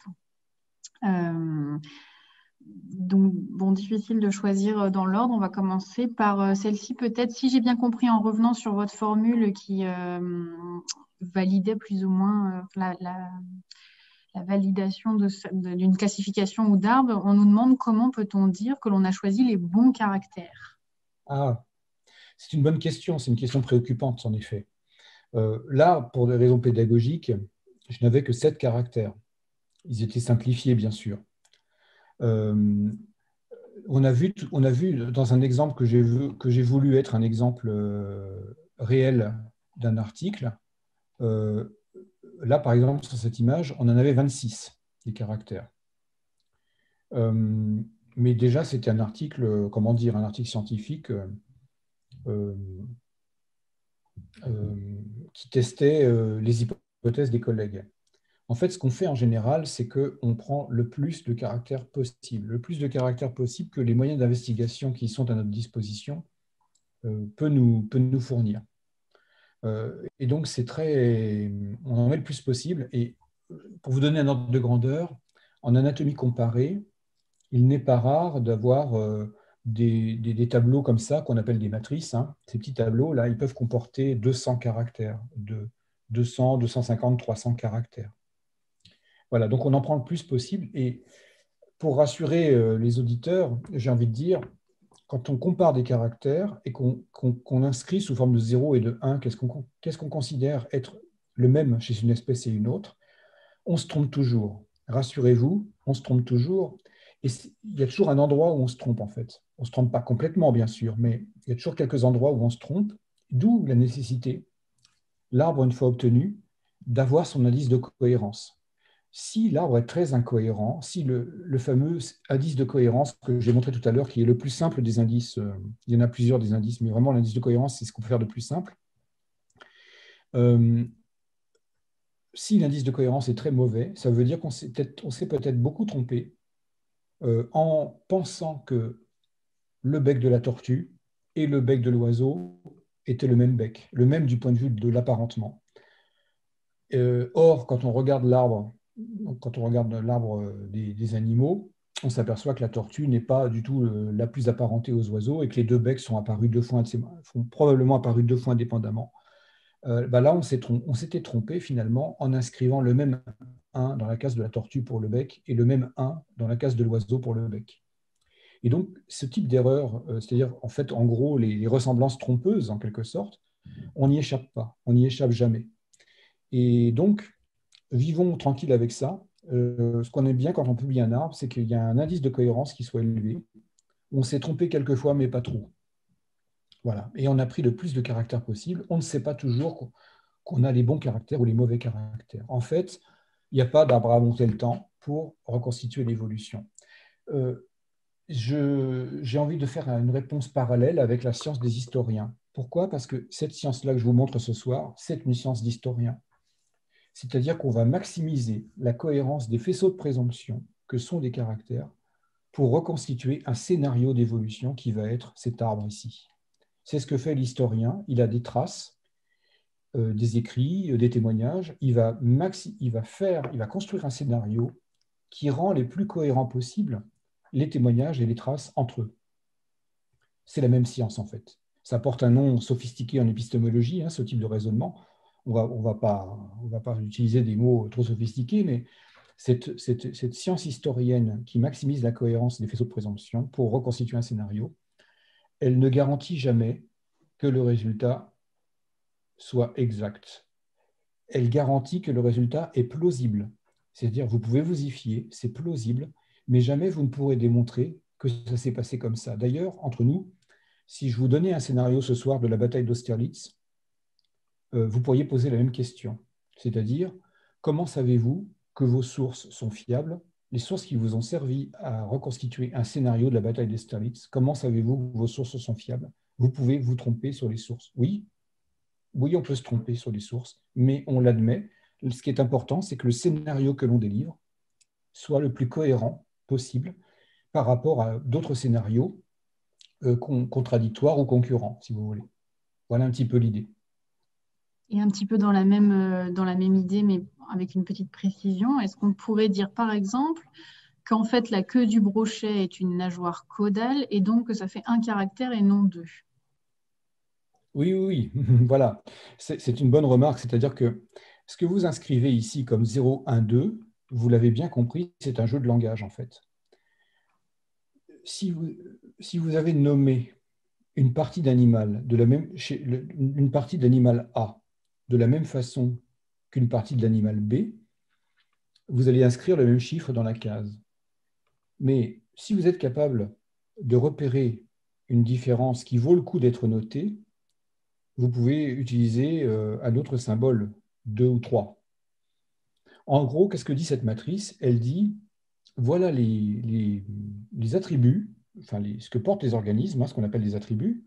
Donc, bon, difficile de choisir dans l'ordre. On va commencer par celle-ci peut-être, si j'ai bien compris, en revenant sur votre formule qui validait plus ou moins la validation d'une classification ou d'arbre. On nous demande comment peut-on dire que l'on a choisi les bons caractères. Ah, c'est une bonne question, c'est une question préoccupante en effet. Là, pour des raisons pédagogiques, je n'avais que 7 caractères. Ils étaient simplifiés, bien sûr. On a vu dans un exemple que j'ai voulu être un exemple réel d'un article. Là, par exemple, sur cette image, on en avait 26 des caractères. Mais déjà, c'était un article, comment dire, un article scientifique qui testait les hypothèses des collègues. En fait, ce qu'on fait en général, c'est qu'on prend le plus de caractères possible. Le plus de caractères possible que les moyens d'investigation qui sont à notre disposition peut nous fournir. Et donc, on en met le plus possible. Et pour vous donner un ordre de grandeur, en anatomie comparée, il n'est pas rare d'avoir des tableaux comme ça, qu'on appelle des matrices. Hein. Ces petits tableaux-là, ils peuvent comporter 200 caractères, 200, 250, 300 caractères. Voilà, donc on en prend le plus possible. Et pour rassurer les auditeurs, j'ai envie de dire, quand on compare des caractères et qu'on inscrit sous forme de 0 et de 1, qu'est-ce qu'on considère être le même chez une espèce et une autre, on se trompe toujours. Rassurez-vous, on se trompe toujours. Et il y a toujours un endroit où on se trompe, en fait. On ne se trompe pas complètement, bien sûr, mais il y a toujours quelques endroits où on se trompe, d'où la nécessité, l'arbre, une fois obtenu, d'avoir son indice de cohérence. Si l'arbre est très incohérent, si le fameux indice de cohérence que j'ai montré tout à l'heure, qui est le plus simple des indices, il y en a plusieurs des indices, mais vraiment l'indice de cohérence, c'est ce qu'on peut faire de plus simple. Si l'indice de cohérence est très mauvais, ça veut dire qu'on s'est peut-être beaucoup trompé en pensant que le bec de la tortue et le bec de l'oiseau étaient le même bec, le même du point de vue de l'apparentement. Or, quand on regarde l'arbre des animaux, on s'aperçoit que la tortue n'est pas du tout la plus apparentée aux oiseaux et que les deux becs sont probablement apparus deux fois indépendamment. Là, on s'était trompé finalement en inscrivant le même 1 dans la case de la tortue pour le bec et le même 1 dans la case de l'oiseau pour le bec. Et donc, ce type d'erreur, c'est-à-dire en fait, en gros, les ressemblances trompeuses, en quelque sorte, on n'y échappe pas, on n'y échappe jamais. Et donc, vivons tranquille avec ça. Ce qu'on aime bien quand on publie un arbre, c'est qu'il y a un indice de cohérence qui soit élevé. On s'est trompé quelques fois, mais pas trop. Voilà. Et on a pris le plus de caractères possible. On ne sait pas toujours qu'on a les bons caractères ou les mauvais caractères. En fait, il n'y a pas d'arbre à monter le temps pour reconstituer l'évolution. J'ai envie de faire une réponse parallèle avec la science des historiens. Pourquoi? Parce que cette science-là que je vous montre ce soir, c'est une science d'historien. C'est-à-dire qu'on va maximiser la cohérence des faisceaux de présomption que sont des caractères pour reconstituer un scénario d'évolution qui va être cet arbre ici. C'est ce que fait l'historien. Il a des traces, des écrits, des témoignages. Il va construire un scénario qui rend les plus cohérents possibles les témoignages et les traces entre eux. C'est la même science, en fait. Ça porte un nom sophistiqué en épistémologie, ce type de raisonnement. On va pas utiliser des mots trop sophistiqués, mais cette science historienne qui maximise la cohérence des faisceaux de présomption pour reconstituer un scénario, elle ne garantit jamais que le résultat soit exact. Elle garantit que le résultat est plausible. C'est-à-dire, vous pouvez vous y fier, c'est plausible, mais jamais vous ne pourrez démontrer que ça s'est passé comme ça. D'ailleurs, entre nous, si je vous donnais un scénario ce soir de la bataille d'Austerlitz, vous pourriez poser la même question. C'est-à-dire, comment savez-vous que vos sources sont fiables? Les sources qui vous ont servi à reconstituer un scénario de la bataille d'Austerlitz, comment savez-vous que vos sources sont fiables? Vous pouvez vous tromper sur les sources. Oui, on peut se tromper sur les sources, mais on l'admet. Ce qui est important, c'est que le scénario que l'on délivre soit le plus cohérent possible par rapport à d'autres scénarios contradictoires ou concurrents, si vous voulez. Voilà un petit peu l'idée. Et un petit peu dans la même idée, mais avec une petite précision, est-ce qu'on pourrait dire par exemple qu'en fait la queue du brochet est une nageoire caudale et donc que ça fait un caractère et non deux? Oui, voilà. C'est une bonne remarque. C'est-à-dire que ce que vous inscrivez ici comme 0, 1, 2, vous l'avez bien compris, c'est un jeu de langage en fait. Si vous avez nommé une partie d'animal une partie d'animal A de la même façon qu'une partie de l'animal B, vous allez inscrire le même chiffre dans la case. Mais si vous êtes capable de repérer une différence qui vaut le coup d'être notée, vous pouvez utiliser un autre symbole, 2 ou 3. En gros, qu'est-ce que dit cette matrice? Elle dit, voilà les attributs, enfin ce que portent les organismes, ce qu'on appelle les attributs,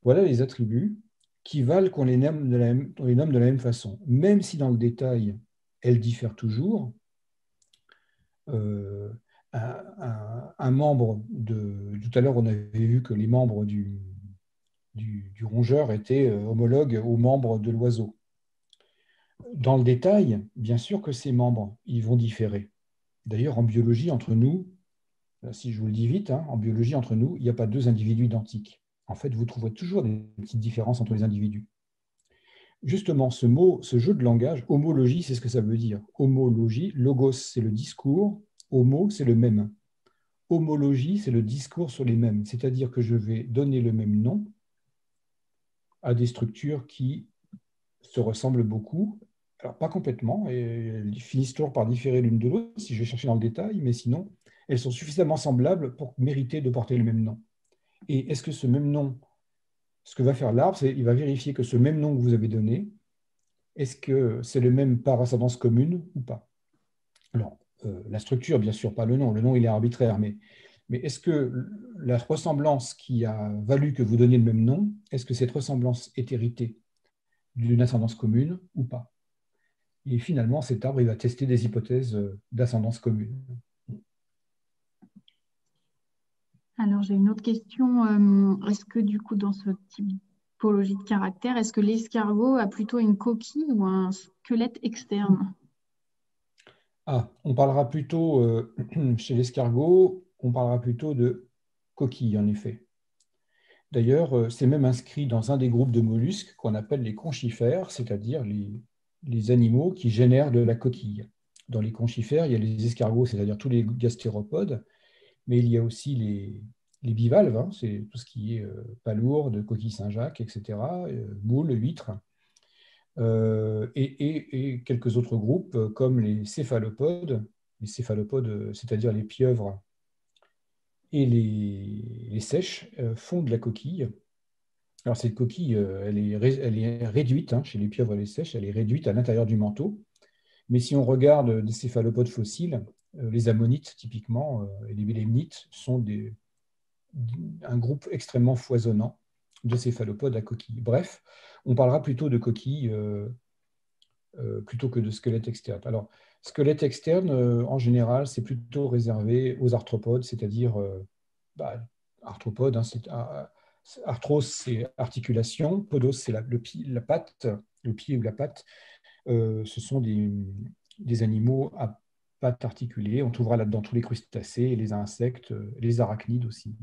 voilà les attributs qui valent qu'on les nomme de la même façon. Même si dans le détail, elles diffèrent toujours, un membre tout à l'heure, on avait vu que les membres du rongeur étaient homologues aux membres de l'oiseau. Dans le détail, bien sûr que ces membres, ils vont différer. D'ailleurs, en biologie, entre nous, si je vous le dis vite, en biologie, entre nous, il n'y a pas deux individus identiques. En fait, vous trouverez toujours des petites différences entre les individus. Justement, ce jeu de langage, homologie, c'est ce que ça veut dire. Homologie, logos, c'est le discours, homo, c'est le même. Homologie, c'est le discours sur les mêmes. C'est-à-dire que je vais donner le même nom à des structures qui se ressemblent beaucoup, Alors, pas complètement, et elles finissent toujours par différer l'une de l'autre, si je vais chercher dans le détail, mais sinon, elles sont suffisamment semblables pour mériter de porter le même nom. Et est-ce que ce même nom, ce que va faire l'arbre, c'est il va vérifier que ce même nom que vous avez donné, est-ce que c'est le même par ascendance commune ou pas? Alors, la structure, bien sûr, pas le nom. Le nom, il est arbitraire, mais est-ce que la ressemblance qui a valu que vous donniez le même nom, est-ce que cette ressemblance est héritée d'une ascendance commune ou pas? Et finalement, cet arbre, il va tester des hypothèses d'ascendance commune. Alors, j'ai une autre question. Est-ce que du coup, dans ce typologie de caractère, est-ce que l'escargot a plutôt une coquille ou un squelette externe? Ah, on parlera plutôt, chez l'escargot, on parlera plutôt de coquille, en effet. D'ailleurs, c'est même inscrit dans un des groupes de mollusques qu'on appelle les conchifères, c'est-à-dire les animaux qui génèrent de la coquille. Dans les conchifères, il y a les escargots, c'est-à-dire tous les gastéropodes, mais il y a aussi les bivalves, hein, c'est tout ce qui est palourde, coquille Saint-Jacques, etc., moules, huîtres, et quelques autres groupes comme les céphalopodes, c'est-à-dire les pieuvres et les seiches, font de la coquille. Alors cette coquille, elle est réduite, hein, chez les pieuvres et les seiches, elle est réduite à l'intérieur du manteau. Mais si on regarde des céphalopodes fossiles, les ammonites typiquement, et les bélémnites sont un groupe extrêmement foisonnant de céphalopodes à coquilles. Bref, on parlera plutôt de coquilles plutôt que de squelette externe. Alors, squelette externe, en général, c'est plutôt réservé aux arthropodes, c'est-à-dire arthropodes, hein, arthros, c'est articulation, podos, c'est la patte, le pied ou la patte. Ce sont des animaux à pattes articulées. On trouvera là-dedans tous les crustacés, les insectes, les arachnides aussi.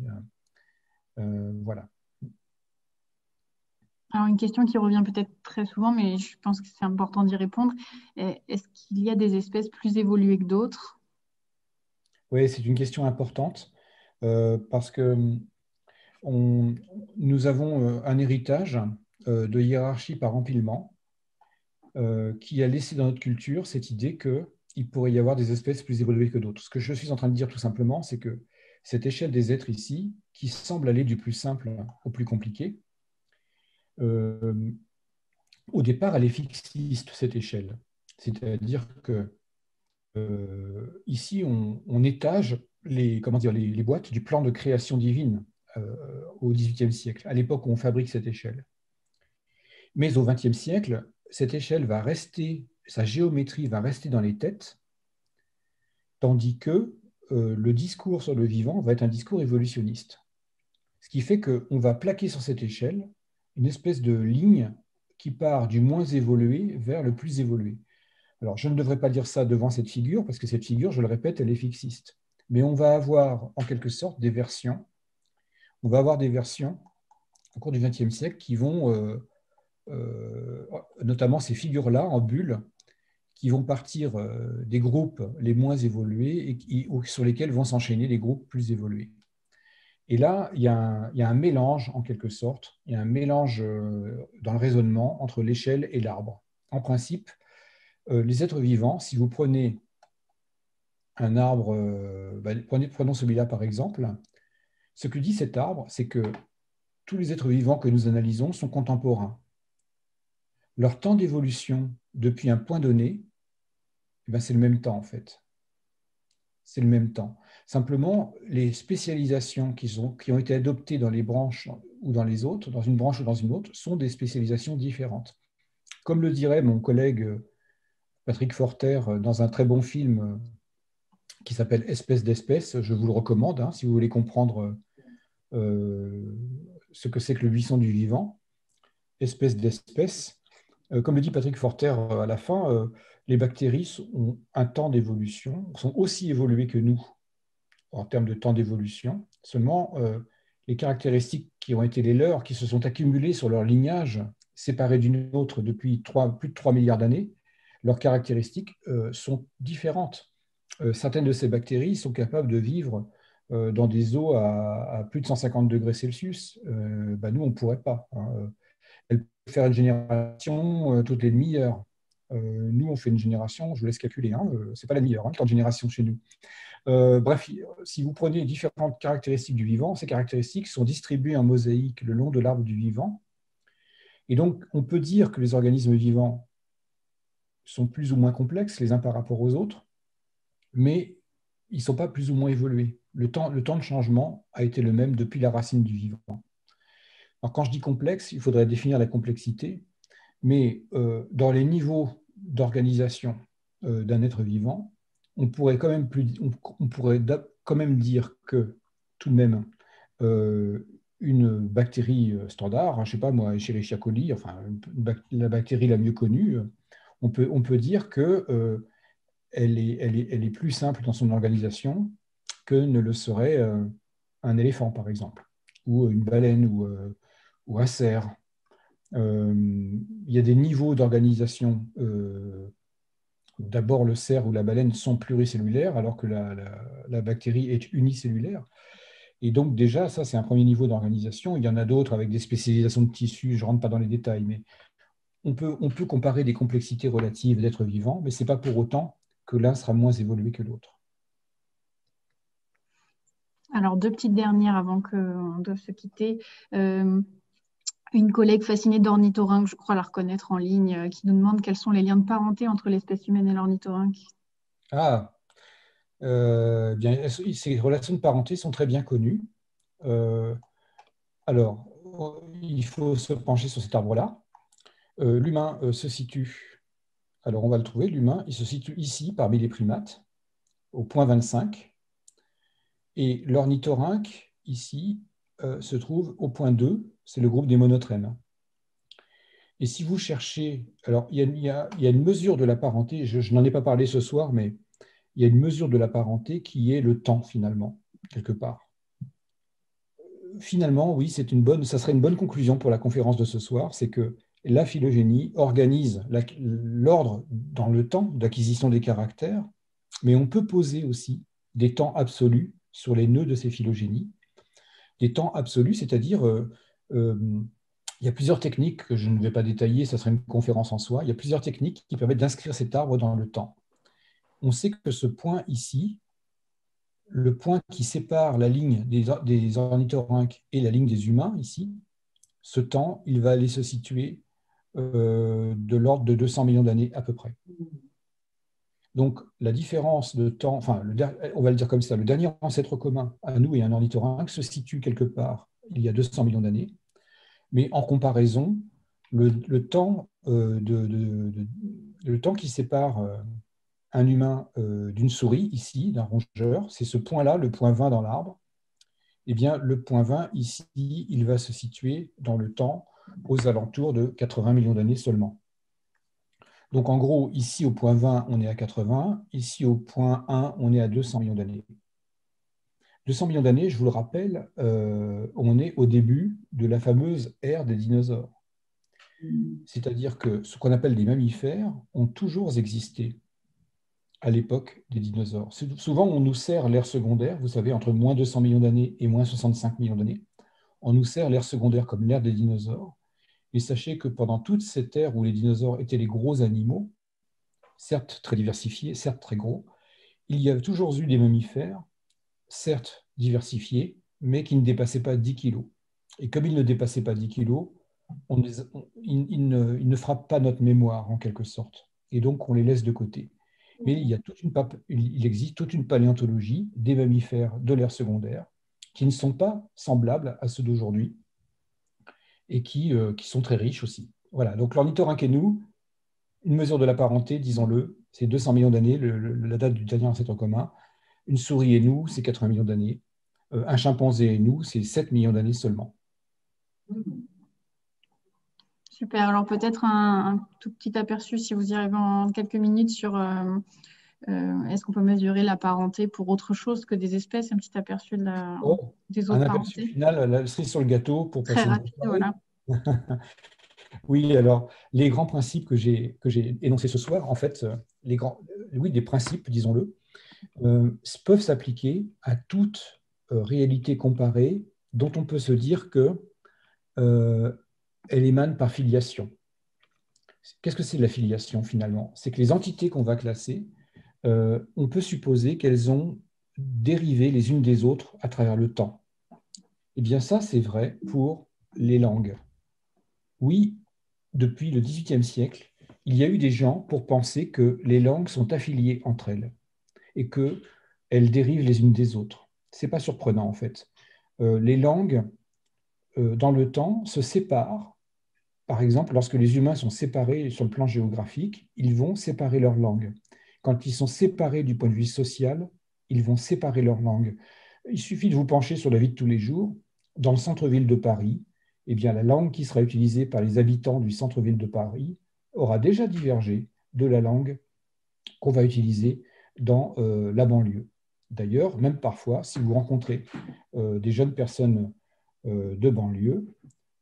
Voilà. Alors, une question qui revient peut-être très souvent, mais je pense que c'est important d'y répondre. Est-ce qu'il y a des espèces plus évoluées que d'autres? Oui, c'est une question importante parce que on- nous avons un héritage de hiérarchie par empilement qui a laissé dans notre culture cette idée qu'il pourrait y avoir des espèces plus évoluées que d'autres. Ce que je suis en train de dire tout simplement, c'est que cette échelle des êtres ici, qui semble aller du plus simple au plus compliqué, euh, au départ, elle est fixiste, cette échelle. C'est-à-dire que ici, on étage comment dire, les boîtes du plan de création divine au XVIIIe siècle, à l'époque où on fabrique cette échelle. Mais au XXe siècle, cette échelle va rester, sa géométrie va rester dans les têtes, tandis que le discours sur le vivant va être un discours évolutionniste. Ce qui fait qu'on va plaquer sur cette échelle une espèce de ligne qui part du moins évolué vers le plus évolué. Alors, je ne devrais pas dire ça devant cette figure, parce que cette figure, je le répète, elle est fixiste. Mais on va avoir en quelque sorte des versions. On va avoir des versions au cours du XXe siècle qui vont, notamment ces figures-là en bulle, qui vont partir des groupes les moins évolués et sur lesquels vont s'enchaîner les groupes plus évolués. Et là, il y a un mélange, en quelque sorte, il y a un mélange dans le raisonnement entre l'échelle et l'arbre. En principe, les êtres vivants, si vous prenez un arbre, prenons celui-là par exemple, ce que dit cet arbre, c'est que tous les êtres vivants que nous analysons sont contemporains. Leur temps d'évolution depuis un point donné, c'est le même temps en fait. C'est le même temps. Simplement, les spécialisations qui ont été adoptées dans les branches ou dans les autres, dans une branche ou dans une autre, sont des spécialisations différentes. Comme le dirait mon collègue Patrick Forter dans un très bon film qui s'appelle Espèce d'espèce, je vous le recommande, hein, si vous voulez comprendre ce que c'est que le buisson du vivant, espèce d'espèce. Comme le dit Patrick Forter à la fin, les bactéries ont un temps d'évolution, sont aussi évoluées que nous en termes de temps d'évolution. Seulement, les caractéristiques qui ont été les leurs, qui se sont accumulées sur leur lignage, séparés d'une autre depuis plus de 3 milliards d'années, leurs caractéristiques sont différentes. Certaines de ces bactéries sont capables de vivre dans des eaux à plus de 150 degrés Celsius. Nous, on ne pourrait pas. Hein. Elles peuvent faire une génération toutes les demi-heures. Nous, on fait une génération, je vous laisse calculer, hein, ce n'est pas la meilleure, hein, le temps de génération chez nous. Bref, si vous prenez différentes caractéristiques du vivant, ces caractéristiques sont distribuées en mosaïque le long de l'arbre du vivant. Et donc, on peut dire que les organismes vivants sont plus ou moins complexes les uns par rapport aux autres, mais ils ne sont pas plus ou moins évolués. Le temps de changement a été le même depuis la racine du vivant. Alors, quand je dis complexe, il faudrait définir la complexité, mais dans les niveaux d'organisation d'un être vivant, on pourrait quand même, quand même dire que, tout de même, une bactérie standard, je ne sais pas moi, Escherichia coli, enfin, la bactérie la mieux connue, on peut dire que elle est plus simple dans son organisation que ne le serait un éléphant, par exemple, ou une baleine, ou un cerf. Il y a des niveaux d'organisation. D'abord, le cerf ou la baleine sont pluricellulaires, alors que la bactérie est unicellulaire. Et donc, déjà, ça, c'est un premier niveau d'organisation. Il y en a d'autres avec des spécialisations de tissus, je ne rentre pas dans les détails, mais on peut comparer des complexités relatives d'êtres vivants, mais ce n'est pas pour autant que l'un sera moins évolué que l'autre. Alors, deux petites dernières avant qu'on doive se quitter. Une collègue fascinée d'ornithorynque, je crois la reconnaître en ligne, qui nous demande quels sont les liens de parenté entre l'espèce humaine et l'ornithorynque. Ah, bien, ces relations de parenté sont très bien connues. Alors, il faut se pencher sur cet arbre-là. L'humain se situe, alors on va le trouver, l'humain, il se situe ici parmi les primates, au point 25, et l'ornithorynque, ici, se trouve au point 2, c'est le groupe des monotrèmes. Et si vous cherchez, alors il y a une mesure de la parenté, je n'en ai pas parlé ce soir, mais il y a une mesure de la parenté qui est le temps, finalement, quelque part. Finalement, oui, ça serait une bonne conclusion pour la conférence de ce soir, c'est que la phylogénie organise l'ordre dans le temps d'acquisition des caractères, mais on peut poser aussi des temps absolus sur les nœuds de ces phylogénies. Des temps absolus, c'est-à-dire, il y a plusieurs techniques que je ne vais pas détailler, ça serait une conférence en soi, il y a plusieurs techniques qui permettent d'inscrire cet arbre dans le temps. On sait que ce point ici, le point qui sépare la ligne des ornithorynques et la ligne des humains, ici, ce temps, il va aller se situer de l'ordre de 200 millions d'années à peu près. Donc, la différence de temps, enfin, on va le dire comme ça, le dernier ancêtre commun à nous et à un ornithorynque se situe quelque part il y a 200 millions d'années, mais en comparaison, le temps qui sépare un humain d'une souris, ici, d'un rongeur, c'est ce point-là, le point 20 dans l'arbre. Eh bien, le point 20, ici, il va se situer dans le temps aux alentours de 80 millions d'années seulement. Donc, en gros, ici, au point 20, on est à 80. Ici, au point 1, on est à 200 millions d'années. 200 millions d'années, je vous le rappelle, on est au début de la fameuse ère des dinosaures. C'est-à-dire que ce qu'on appelle les mammifères ont toujours existé à l'époque des dinosaures. Souvent, on nous sert l'ère secondaire, vous savez, entre moins 200 millions d'années et moins 65 millions d'années. On nous sert l'ère secondaire comme l'ère des dinosaures. Mais sachez que pendant toute cette ère où les dinosaures étaient les gros animaux, certes très diversifiés, certes très gros, il y a toujours eu des mammifères, certes diversifiés, mais qui ne dépassaient pas 10 kilos. Et comme ils ne dépassaient pas 10 kilos, ils ne frappent pas notre mémoire, en quelque sorte. Et donc, on les laisse de côté. Mais il existe toute une paléontologie des mammifères de l'ère secondaire qui ne sont pas semblables à ceux d'aujourd'hui et qui sont très riches aussi. Voilà, donc l'ornithorynque et nous, une mesure de la parenté, disons-le, c'est 200 millions d'années, la date du dernier ancêtre commun. Une souris et nous, c'est 80 millions d'années. Un chimpanzé et nous, c'est 7 millions d'années seulement. Super. Alors peut-être un tout petit aperçu, si vous y arrivez en quelques minutes, sur est-ce qu'on peut mesurer la parenté pour autre chose que des espèces, un petit aperçu des Un autres aperçu parentés. final, la cerise sur le gâteau pour Très passer une bonne rapide, soirée. voilà. Oui, alors les grands principes que j'ai énoncés ce soir, en fait, des principes, disons-le, peuvent s'appliquer à toute réalité comparée dont on peut se dire que elle émane par filiation. Qu'est-ce que c'est la filiation finalement? C'est que les entités qu'on va classer, on peut supposer qu'elles ont dérivé les unes des autres à travers le temps. Eh bien ça, c'est vrai pour les langues. Oui, depuis le XVIIIe siècle, il y a eu des gens pour penser que les langues sont affiliées entre elles et qu'elles dérivent les unes des autres. Ce n'est pas surprenant en fait. Les langues, dans le temps, se séparent. Par exemple, lorsque les humains sont séparés sur le plan géographique, ils vont séparer leurs langues. Quand ils sont séparés du point de vue social, ils vont séparer leurs langues. Il suffit de vous pencher sur la vie de tous les jours. Dans le centre-ville de Paris, eh bien, la langue qui sera utilisée par les habitants du centre-ville de Paris aura déjà divergé de la langue qu'on va utiliser dans la banlieue. D'ailleurs, même parfois, si vous rencontrez des jeunes personnes de banlieue,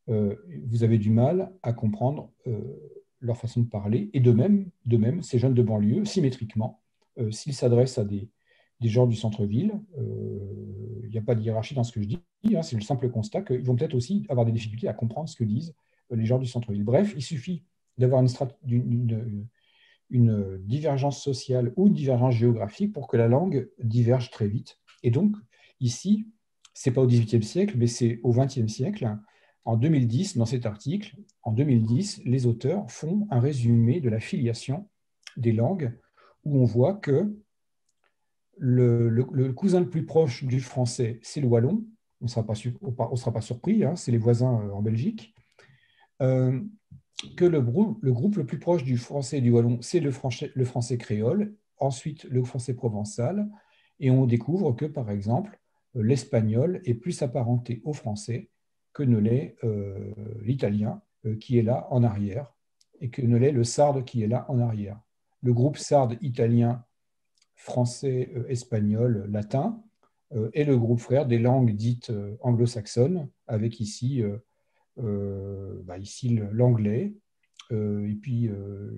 vous avez du mal à comprendre leur façon de parler. Et de même, ces jeunes de banlieue, symétriquement, s'ils s'adressent à des gens du centre-ville, il n'y a pas de hiérarchie dans ce que je dis, hein, c'est le simple constat qu'ils vont peut-être aussi avoir des difficultés à comprendre ce que disent les gens du centre-ville. Bref, il suffit d'avoir une divergence sociale ou une divergence géographique pour que la langue diverge très vite. Et donc, ici, ce n'est pas au XVIIIe siècle, mais c'est au XXe siècle. En 2010, dans cet article, en 2010, les auteurs font un résumé de la filiation des langues où on voit que le cousin le plus proche du français, c'est le wallon. On ne sera pas surpris, hein, c'est les voisins en Belgique. Que le groupe le plus proche du français et du wallon, c'est le français créole, ensuite le français provençal, et on découvre que, par exemple, l'espagnol est plus apparenté au français que ne l'est l'italien, qui est là en arrière, et que ne l'est le sarde, qui est là en arrière. Le groupe sarde italien, français, espagnol, latin, est le groupe frère des langues dites anglo-saxonnes, avec ici l'anglais, et puis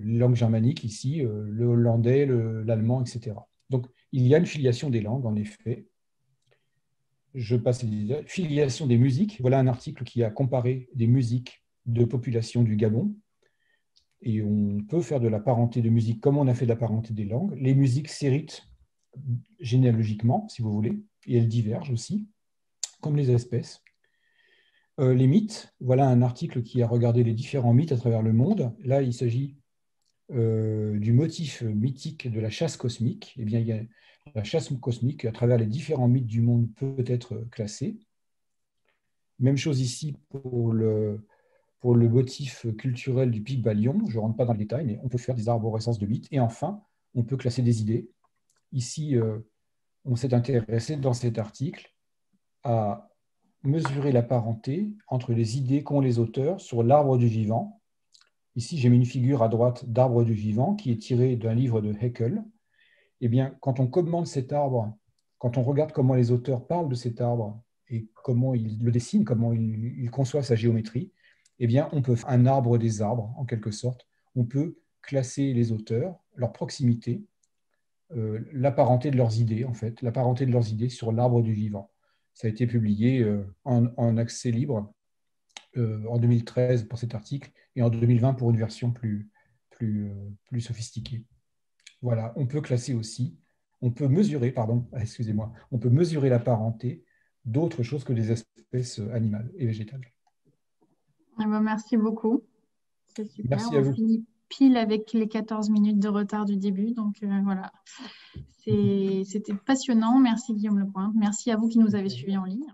les langues germaniques ici, le hollandais, l'allemand, etc. Donc, il y a une filiation des langues, en effet. Je passe les filiation des musiques. Voilà un article qui a comparé des musiques de population du Gabon. Et on peut faire de la parenté de musique comme on a fait de la parenté des langues. Les musiques s'héritent généalogiquement, si vous voulez, et elles divergent aussi, comme les espèces. Les mythes, voilà un article qui a regardé les différents mythes à travers le monde. Là, il s'agit du motif mythique de la chasse cosmique. Eh bien, il y a la chasse cosmique à travers les différents mythes du monde peut être classée. Même chose ici pour le motif culturel du Pygmalion. Je ne rentre pas dans le détail, mais on peut faire des arborescences de mythes. Et enfin, on peut classer des idées. Ici, on s'est intéressé dans cet article à mesurer la parenté entre les idées qu'ont les auteurs sur l'arbre du vivant. Ici, j'ai mis une figure à droite d'arbre du vivant qui est tirée d'un livre de Haeckel. Eh bien, quand on commente cet arbre, quand on regarde comment les auteurs parlent de cet arbre et comment ils le dessinent, comment ils conçoivent sa géométrie, eh bien, on peut faire un arbre des arbres, en quelque sorte. On peut classer les auteurs, leur proximité, la parenté de leurs idées, en fait, la parenté de leurs idées sur l'arbre du vivant. Ça a été publié en accès libre en 2013 pour cet article et en 2020 pour une version plus sophistiquée. Voilà, on peut classer aussi, on peut mesurer, excusez-moi, on peut mesurer la parenté d'autres choses que des espèces animales et végétales. Eh ben, merci beaucoup. C'est super. Merci à vous. On finit pile avec les 14 minutes de retard du début. Donc voilà, c'était passionnant. Merci Guillaume Lepointe. Merci à vous qui nous avez suivis en ligne.